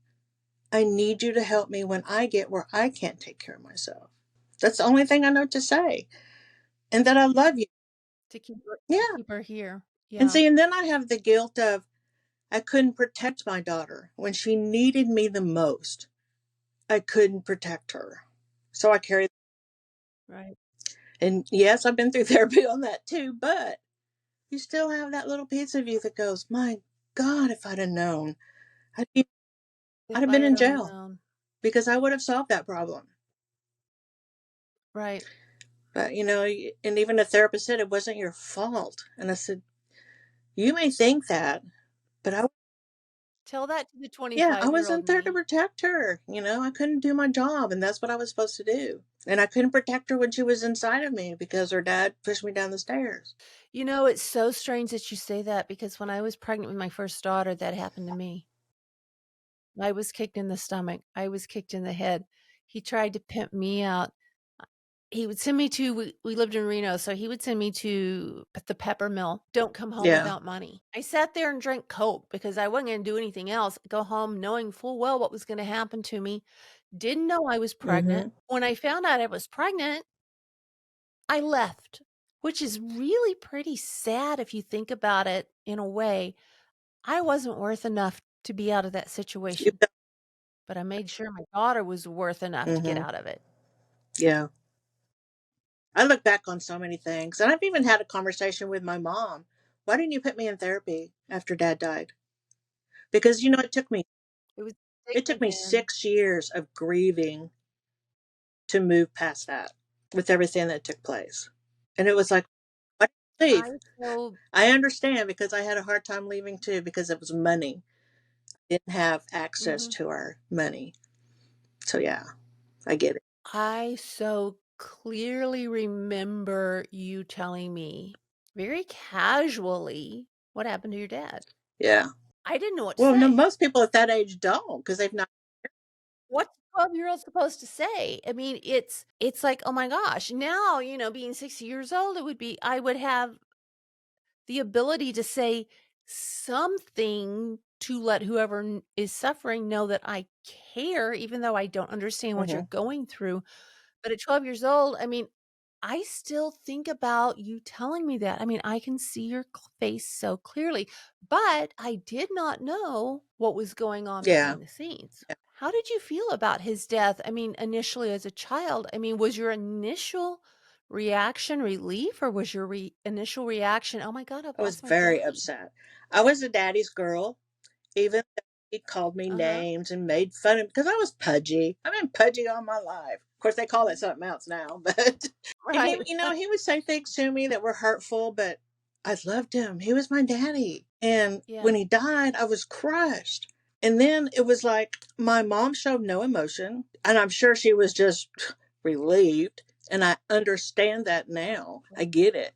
I need you to help me when I get where I can't take care of myself. That's the only thing I know to say. And that I love you. To Yeah. keep her here. And Yeah, see, and then I have the guilt of I couldn't protect my daughter when she needed me the most. I couldn't protect her. So I carry, right. and yes, I've been through therapy on that too, but you still have that little piece of you that goes, my God, if I'd have known, I'd, be, I'd If have I been had in only jail known. because I would have solved that problem. Right. But, and even a therapist said it wasn't your fault. And I said, you may think that, but Tell that to the yeah, I was in 25-year-old there to me. protect her. I couldn't do my job, and that's what I was supposed to do. And I couldn't protect her when she was inside of me because her dad pushed me down the stairs. It's so strange that you say that because when I was pregnant with my first daughter, that happened to me. I was kicked in the stomach. I was kicked in the head. He tried to pimp me out. He would send me to we lived in Reno, so he would send me to the pepper mill. Don't come home Yeah. without money. I sat there and drank Coke because I wasn't gonna do anything else. Go home knowing full well what was gonna happen to me. Didn't know I was pregnant. Mm-hmm. When I found out I was pregnant, I left, which is really pretty sad if you think about it in a way. I wasn't worth enough to be out of that situation, but I made sure my daughter was worth enough to get Mm-hmm. out of it. Yeah. I look back on so many things, and I've even had a conversation with my mom. Why didn't you put me in therapy after Dad died? Because It was it took me significant. 6 years of grieving to move past that with everything that took place. And it was like, why did you I leave? so I understand because I had a hard time leaving too because it was money. I didn't have access mhm. to our money. So yeah, I get it. I so clearly remember you telling me very casually what happened to your dad. Yeah. I didn't know what to Well, no, say. most people at that age don't because they've not. What's a 12-year-old supposed to say? I mean, it's like, "Oh my gosh." Now, being 60 years old, I would have the ability to say something to let whoever is suffering know that I care, even though I don't understand what you're Hmm. going through. But at 12 years old, I mean, I still think about you telling me that. I mean, I can see your face so clearly, but I did not know what was going on Yeah. behind the scenes. How did you feel about his death? I mean, initially as a child, I mean, was your initial reaction relief or was your initial reaction, oh my God, I've I was lost my very daddy? upset. I was a daddy's girl, even though he called me Uh huh. names and made fun of me because I was pudgy. I've been pudgy all my life. Of course, they call it something else now, but and Right. he would say things to me that were hurtful, but I loved him. He was my daddy, and Yeah. when he died, I was crushed. And then it was like my mom showed no emotion, and I'm sure she was just relieved. And I understand that now. I get it.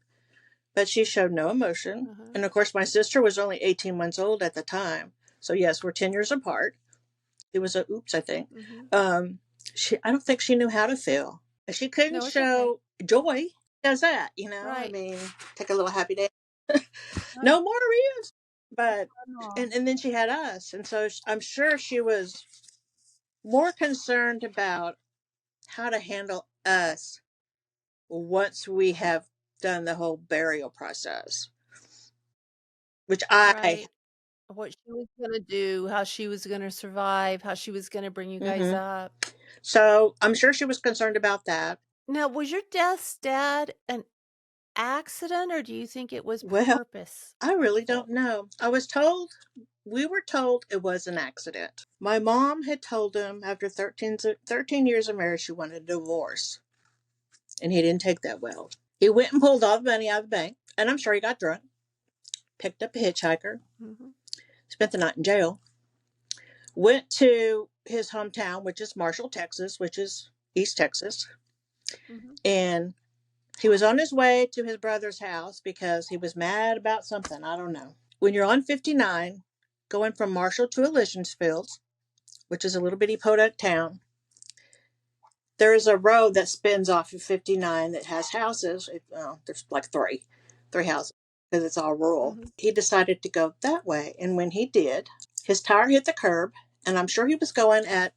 But she showed no emotion. Uh-huh. And of course, my sister was only 18 months old at the time. So, yes, we're 10 years apart. It was a oops, I think. Mhm. Um, I don't think she knew how to feel. She couldn't No, it's okay. show joy. Does that, I Right. mean, take a little happy day. Right. No more reviews. But, Aw. and then she had us. And so I'm sure she was more concerned about how to handle us once we have done the whole burial process, which Right. What she was gonna do, how she was gonna survive, how she was gonna bring you guys hmm up. so I'm sure she was concerned about that. Now, was your dad's dad an accident, or do you think it was Well, I really don't purposeful? know. We were told it was an accident. My mom had told him after 13 years of marriage, she wanted a divorce, and he didn't take that well. He went and pulled all the money out of the bank, and I'm sure he got drunk, picked up a hitchhiker, Mhm. spent the night in jail, went to his hometown, which is Marshall, Texas, which is East Texas, Mhm. and he was on his way to his brother's house because he was mad about something. I don't know. When you're on 59, going from Marshall to Elizabethfield, which is a little bitty podunk town, there is a road that spins off of 59 that has houses. There's like three houses because it's all rural. Mhm. He decided to go that way. And when he did, his tire hit the curb. And I'm sure he was going at,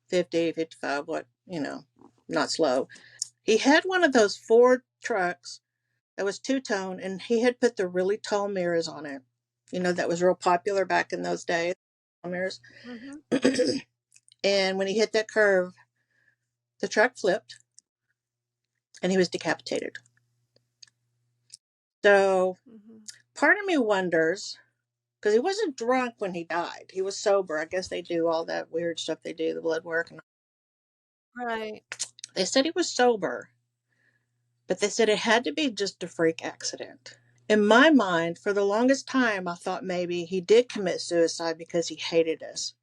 50, 55, not slow. He had one of those Ford trucks that was two-tone, and he had put the really tall mirrors on it. That was real popular back in those days, mirrors. Mhm. And when he hit that curve, the truck flipped and he was decapitated. So Mhm. part of me wonders, because he wasn't drunk when he died. He was sober. I guess they do all that weird stuff they do, the blood work. And Right. they said he was sober, but they said it had to be just a freak accident. In my mind, for the longest time, I thought maybe he did commit suicide because he hated us.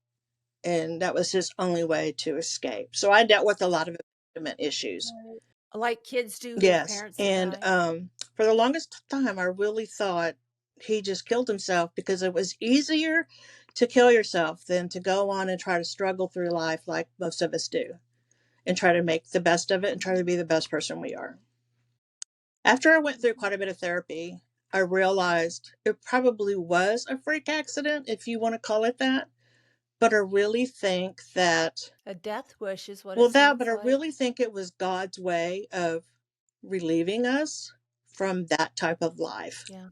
And that was his only way to escape. So I dealt with a lot of abandonment issues. Right. Like kids do who have Yes, parents that and die. for the longest time, I really thought he just killed himself because it was easier to kill yourself than to go on and try to struggle through life like most of us do, and try to make the best of it and try to Mhm. be the best person we are. After I went through Mhm. quite a bit of therapy, I realized it probably was a freak accident, if you want to call it that. But I really think that A death wish is what it Well, but sounds I like. really think it was God's way of relieving us from that type of life. Yeah.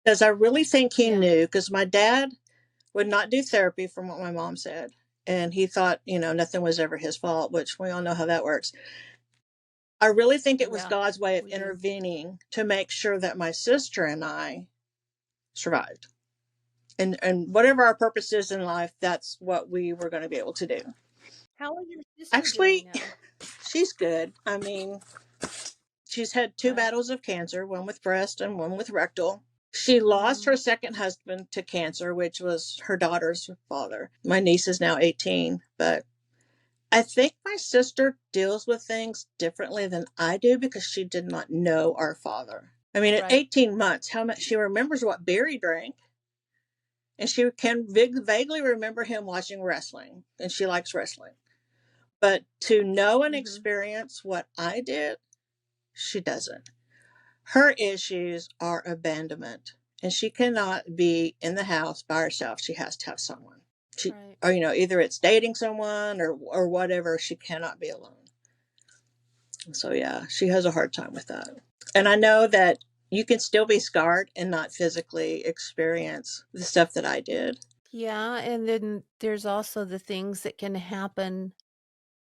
Because I really think he Yeah. knew, because my dad would not do therapy from what my mom said. And he thought, nothing was ever his fault, which we all know how that works. I really think it was Yeah. God's way of We do. intervening to make sure that my sister and I survived. And whatever our purpose is in life, that's what we were going to be able to do. How is your sister doing Actually, now? she's good. I mean, she's had two Right. battles of cancer, one with breast and one with rectal. She lost her Mhm. second husband to cancer, which was her daughter's father. My niece is now 18, but I think my sister deals with things differently than I do because she did not know our father. I mean, at Right. 18 months, how much she remembers what beer he drank, and she can vaguely remember him watching wrestling, and she likes wrestling. But to know and Mhm. experience what I did, she doesn't. Her issues are abandonment, and she cannot be in the house by herself. She has to have someone. Right. Or either it's dating someone or whatever. She cannot be alone. So yeah, she has a hard time with that. And I know that you can still be scarred and not physically experience the stuff that I did. Yeah, and then there's also the things that can happen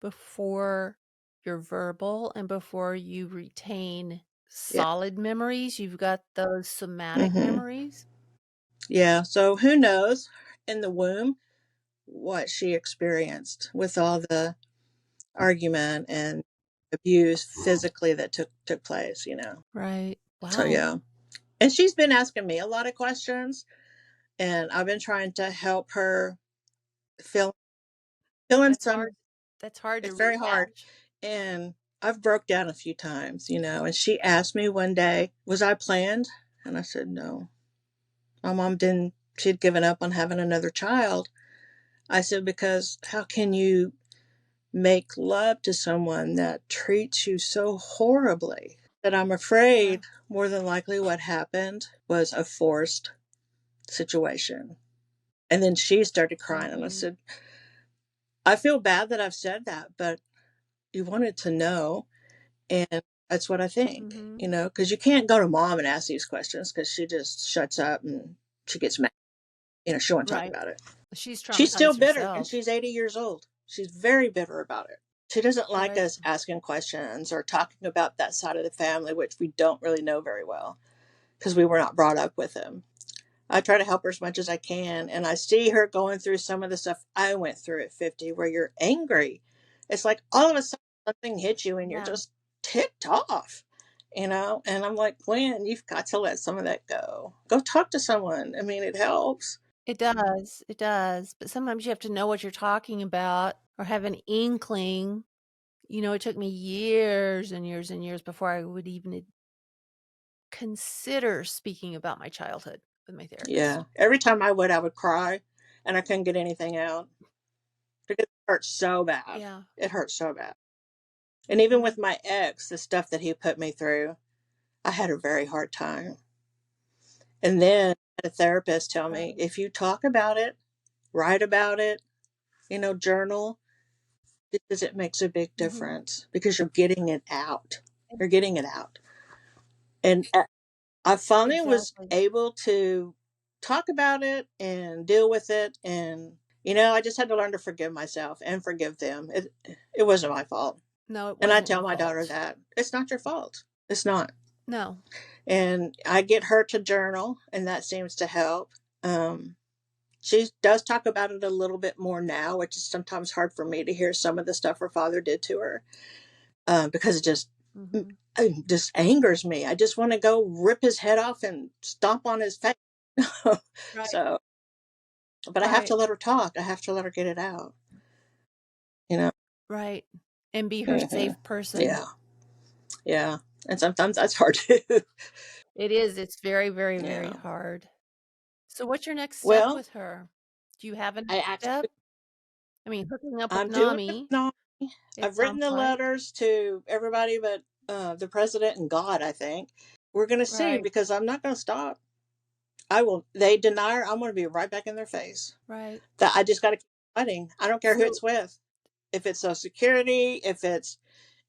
before you're verbal and before you retain Yeah. solid memories. You've got those somatic hmm memories. Yeah. So who knows in the womb what she experienced with all the argument and abuse physically that took place. Right. So Wow. yeah. And she's been asking me a lot of questions, and I've been trying to help her fill in That's some. hard. That's hard to It's very hard. rehash. And I've broke down a few times, and she asked me one day, was I planned? And I said, no. My mom didn't, she'd given up on having another child. I said, because how can you make love to someone that treats you so horribly? That I'm Yeah. afraid more than likely what happened was a forced situation. And then she started crying, and I Mhm. said, I feel bad that I've said that, but you wanted to know. And that's what I think, Mhm. because you can't go to mom and ask these questions because she just shuts up and she gets mad. She won't talk Right. about it. She's She's still traumatized bitter, and herself. she's 80 years old. She's very bitter about it. She doesn't like Right. us asking questions or talking about that side of the family, which we don't really know very well because we were not brought up with them. I try to help her as much as I can, and I see her going through some of the stuff I went through at 50, where you're angry. It's like all of a sudden something hits you and you're Yeah. just ticked off, And I'm like, Gwen, you've got to let some of that go. Go talk to someone. I mean, it helps. It does. It does. But sometimes you have to know what you're talking about or have an inkling. It took me years and years and years before I would even consider speaking about my childhood with my therapist. Yeah. Every time I would cry, and I couldn't get anything out because it hurt so bad. Yeah. It hurt so bad. And even Mhm. with my ex, the stuff that he put me through, I had a very hard time. And then I had a therapist tell me, Right. if you talk about it, write about it, journal, because it makes a big Mhm. difference because you're getting it out. You're getting it out. And I finally was Exactly. able to talk about it and deal with it. And, I just had to learn to forgive myself and forgive them. It wasn't my fault. No, it And I wasn't tell your my daughter fault. that it's not your fault. It's not. No. And I get her to journal, and that seems to help. Um, She does talk about it a little bit more now, which is sometimes hard for me to hear some of the stuff her father did to her, because Mhm. it just angers me. I just want to go rip his head off and stomp on his face. Right. So, but I have Right. to let her talk. I have to let her get it out. You know. Right. And be her Hmm. safe person. Yeah, yeah, and sometimes that's hard too. It is. It's very, very, very Yeah. hard. So what's your next step Well, with her? Do you have a I next step? actually I mean, hooking up with I'm doing it NAMI, now. it I've written sounds the like. letters to everybody but the president and God, I think. We're going to see Right. because I'm not going to stop. I will. They deny her, I'm going to be right back in their face. Right. That I just got to keep fighting. I don't care who So it's with. If it's Social Security, if it's,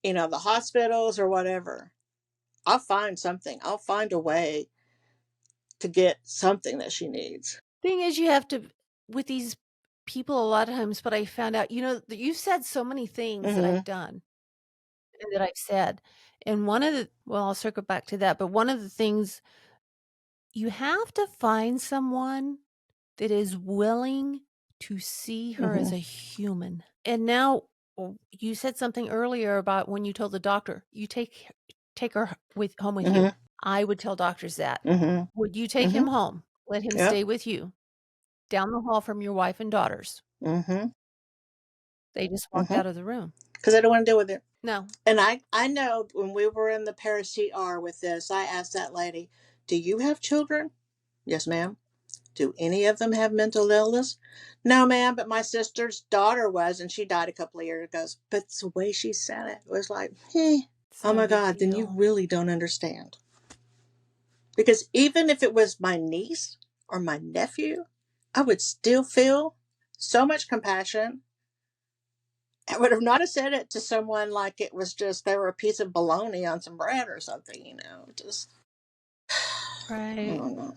the hospitals or whatever. I'll find something. I'll find a way to get something that she needs. thing is you have to with these people a lot of times, but I found out, that you've said so many things that Mm-hmm. I've done and that I've said. And I'll circle back to that, but one of the things you have to find someone that is willing to see her as Mm-hmm. a human. And now you said something earlier about when you told the doctor you take her with home with you. Mm-hmm. I would tell doctors that. Mm-hmm. Would you take Mm-hmm. him home? Let him Yep. stay with you down the hall from your wife and daughters. Mm-hmm. They just walked Mm-hmm. out of the room. Because I don't want to deal with it. No. And I know when we were in the Paris CR with this, I asked that lady, do you have children? Yes, ma'am. Do any of them have mental illness? No, ma'am, but my sister's daughter was, and she died a couple of years ago. But the way she said it was like, It's oh no my big God, then you deal. really don't understand. Because even if it was my niece or my nephew, I would still feel so much compassion. I would have not have said it to someone like it was just they were a piece of bologna on some bread or something. Just I Right. don't know.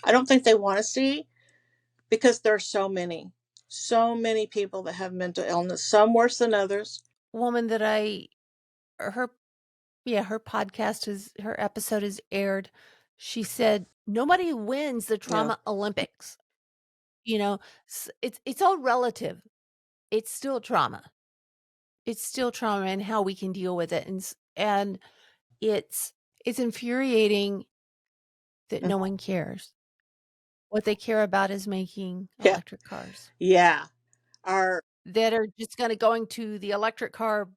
I don't think they want to see because there's so many people that have mental illness, some worse than others. Woman that her yeah, her episode is aired. She said, "Nobody wins the Yeah, trauma Olympics." You know, it's all relative. It's still trauma. It's still trauma and how we can deal with it, and it's it's infuriating that mm, no one cares. What they care about is making yeah, electric cars yeah. Our that are just going to the electric car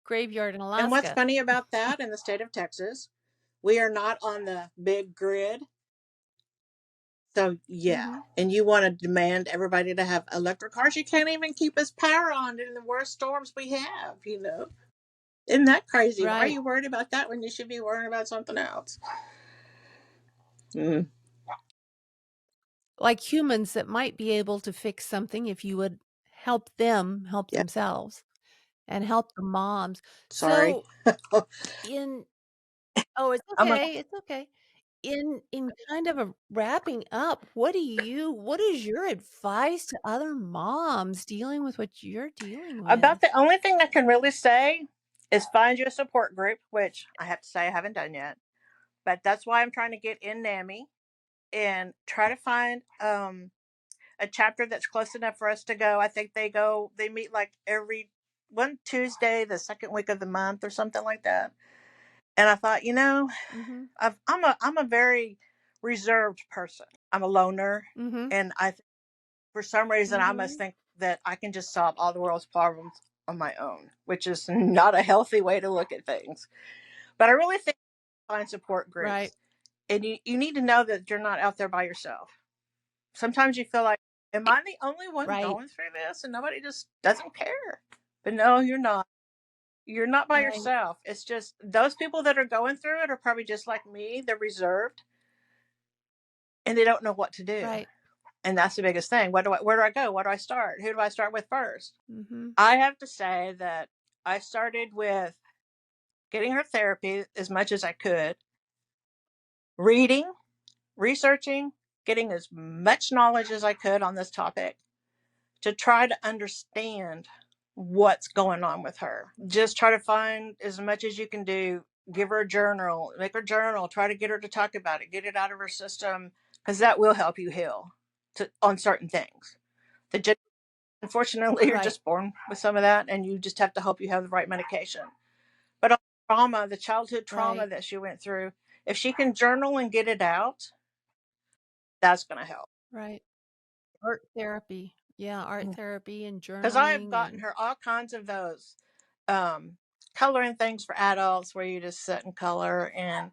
graveyard in And what's Alaska. funny about that in the state of Texas, we are not on the big grid. So yeah, Mhm. and you want to demand everybody to have electric cars? You can't even keep us power on in the worst storms we have. Isn't that crazy? Why are Right. you worried about that when you should be worrying about something else? Mm, Like humans that might be able to fix something if you would help them help yeah, themselves and help the moms. sorry. So in oh, it's I'm a, okay, it's okay. In kind of a wrapping up, what is your advice to other moms dealing with what you're dealing about with? the only thing I can really say is find you a support group, which I have to say I haven't done yet. But that's why I'm trying to get in NAMI and try to find a chapter that's close enough for us to go. I think they meet like every one Tuesday, the second week of the month or something like that. And I thought, Mhm. I'm a very reserved person. I'm a loner, Mhm. and for some reason I must Mhm. think that I can just solve all the world's problems on my own, which is not a healthy way to look at things. But I really think find support Right. groups, and you need to know that you're not out there by yourself. Sometimes you feel like, am I the only one Right. going through this and nobody just doesn't care? But no, you're not. You're not by Right. yourself. It's just those people that are going through it are probably just like me. They're reserved and they don't know what to do. Right. And that's the biggest thing. Where do I go? What do I start? Who do I start with first? Mhm. I have to say that I started with getting her therapy as much as I could, reading, researching, getting as much knowledge as I could on this topic to try to understand what's going on with her. Just try to find as much as you can do. Give her a journal, make her journal, try to get her to talk about it, get it out of her system, because that will help you heal on certain things. The, unfortunately, you're Right. just born with some of that, and you just have to hope you have the right medication. But on trauma, the childhood trauma Right. that she went through, if she can journal and get it out, that's going to help. Right. Art therapy. Yeah, art therapy and Because I've journaling gotten and her all kinds of those um, coloring things for adults where you just sit and color. And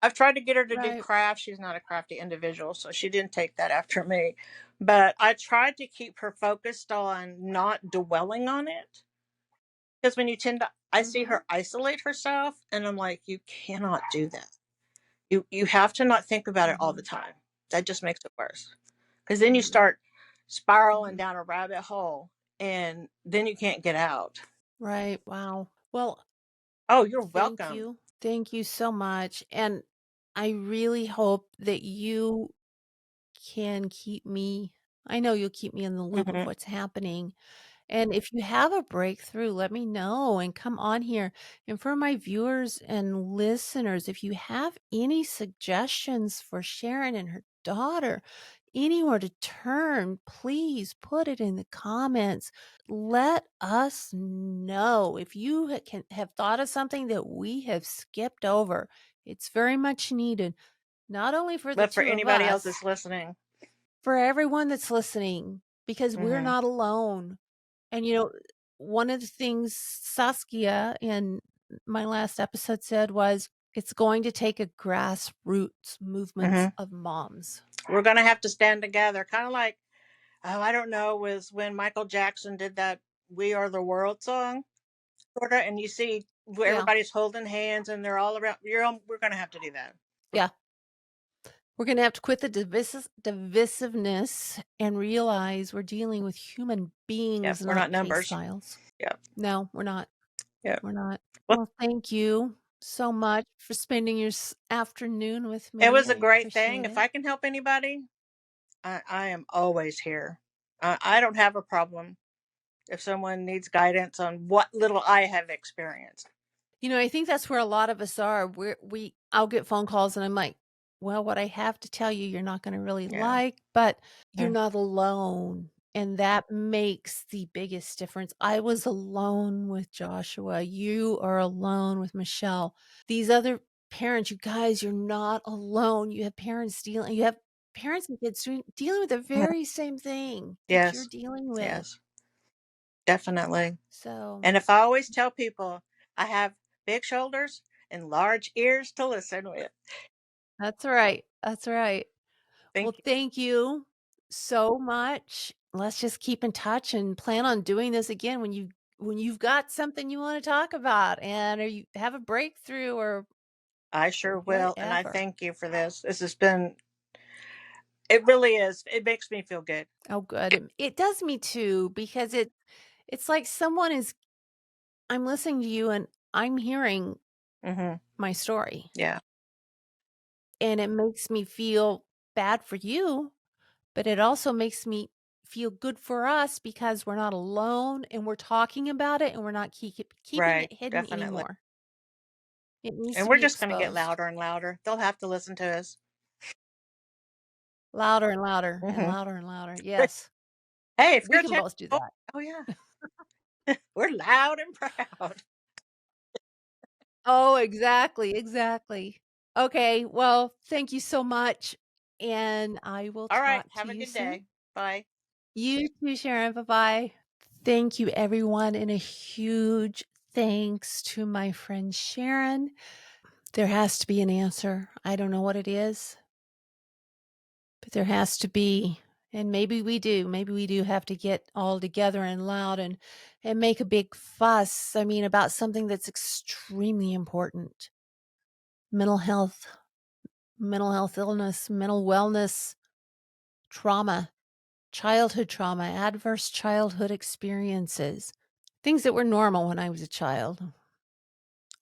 I've tried to get her to do right. crafts. She's not a crafty individual, so she didn't take that after me. But I tried to keep her focused on not dwelling on it. Because when you tend to, I see Mhm. her isolate herself, and I'm like, you cannot do that. You have to not think about it all the Mhm. time. That just makes it worse. Because then you start spiraling Mhm. down a rabbit hole, and then you can't get out. Right. Wow. Well, Oh, you're thank welcome. you. Thank you so much. And I really hope that you can keep me I know you'll keep me in the loop of Hmm. what's happening. And if you have a breakthrough, let me know and come on here. And for my viewers and listeners, if you have any suggestions for Sharon and her daughter, anywhere to turn, please put it in the comments. Let us know if you can have thought of something that we have skipped over. It's very much needed, not only for the But for two of anybody else us, that's listening, for everyone that's listening, because we're hmm not alone. And, one of the things Saskia in my last episode said was, "It's going to take a grassroots movements hmm of moms." we're going to have to stand together. Kind of like, oh, I don't know, was when Michael Jackson did that "We Are the World" song, sort of, and you see where Yeah, everybody's holding hands and they're all around. We're going to have to do that. yeah. We're gonna have to quit the divisiveness and realize we're dealing with human Yep, beings, we're not not case numbers. files. Yep, No, we're not. yep. We're not. Well, Well, thank you so much for spending your afternoon with it me. was I a great thing. appreciate If it. I can help anybody, I am always here. I don't have a problem if someone needs guidance on what little I have experienced. I think that's where a lot of us are. I'll get phone calls and I'm like, "Well, what I have to tell you, you're not gonna really Yeah. like, but you're Mm. not alone." And that makes the biggest difference. I was alone with Joshua. You are alone with Michelle. These other parents, you guys, you're not alone. You have parents and kids dealing with the Mhm. very same thing that you're Yes. dealing with. Yes. Definitely. So And if I always tell people I have big shoulders and large ears to listen with. that's right. That's right. Well, Thank you. thank you so much. Let's just keep in touch and plan on doing this again when you've got something you want to talk about and or you have a breakthrough I or sure will. And I whatever. thank you for this. This has been, it really is. It makes me feel good. Oh, good. It does me too because it's like someone is I'm listening to you and I'm hearing Hmm. my story Yeah. and it makes me feel bad for you, but it also makes me feel good for us because we're not alone and we're talking about it and we're not keeping Right. it hidden Definitely. anymore. It needs And to we're be just going to get exposed louder and louder. They'll have to listen to us. louder and louder and Hmm. louder and louder. Yes. Hey, if We you're a can 10, both do oh, that. oh yeah, we're loud and proud. Oh, exactly, exactly. Okay, well, thank you so much, and I will All right. talk to Have a you good soon. day. Bye. You too, Sharon. Bye-bye. Thank you, everyone, and a huge thanks to my friend Sharon. There has to be an answer. I don't know what it is, but there has to be. And maybe we do. Maybe we do have to get all together and loud and make a big fuss. I mean, about something that's extremely important. Mental health, mental health illness, mental wellness, trauma, childhood trauma, adverse childhood experiences, things that were normal when I was a child,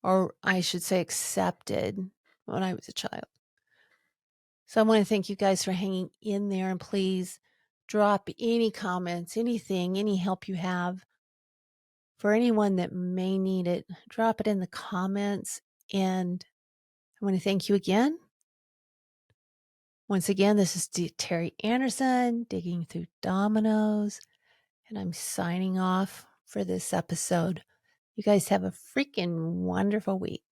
or I should say accepted when I was a child. So I want to thank you guys for hanging in there and please drop any comments, anything, any help you have for anyone that may need it. Drop it in the comments. And I want to thank you again. Once again, this is Teri Anderson digging through dominoes, and I'm signing off for this episode. You guys have a freaking wonderful week.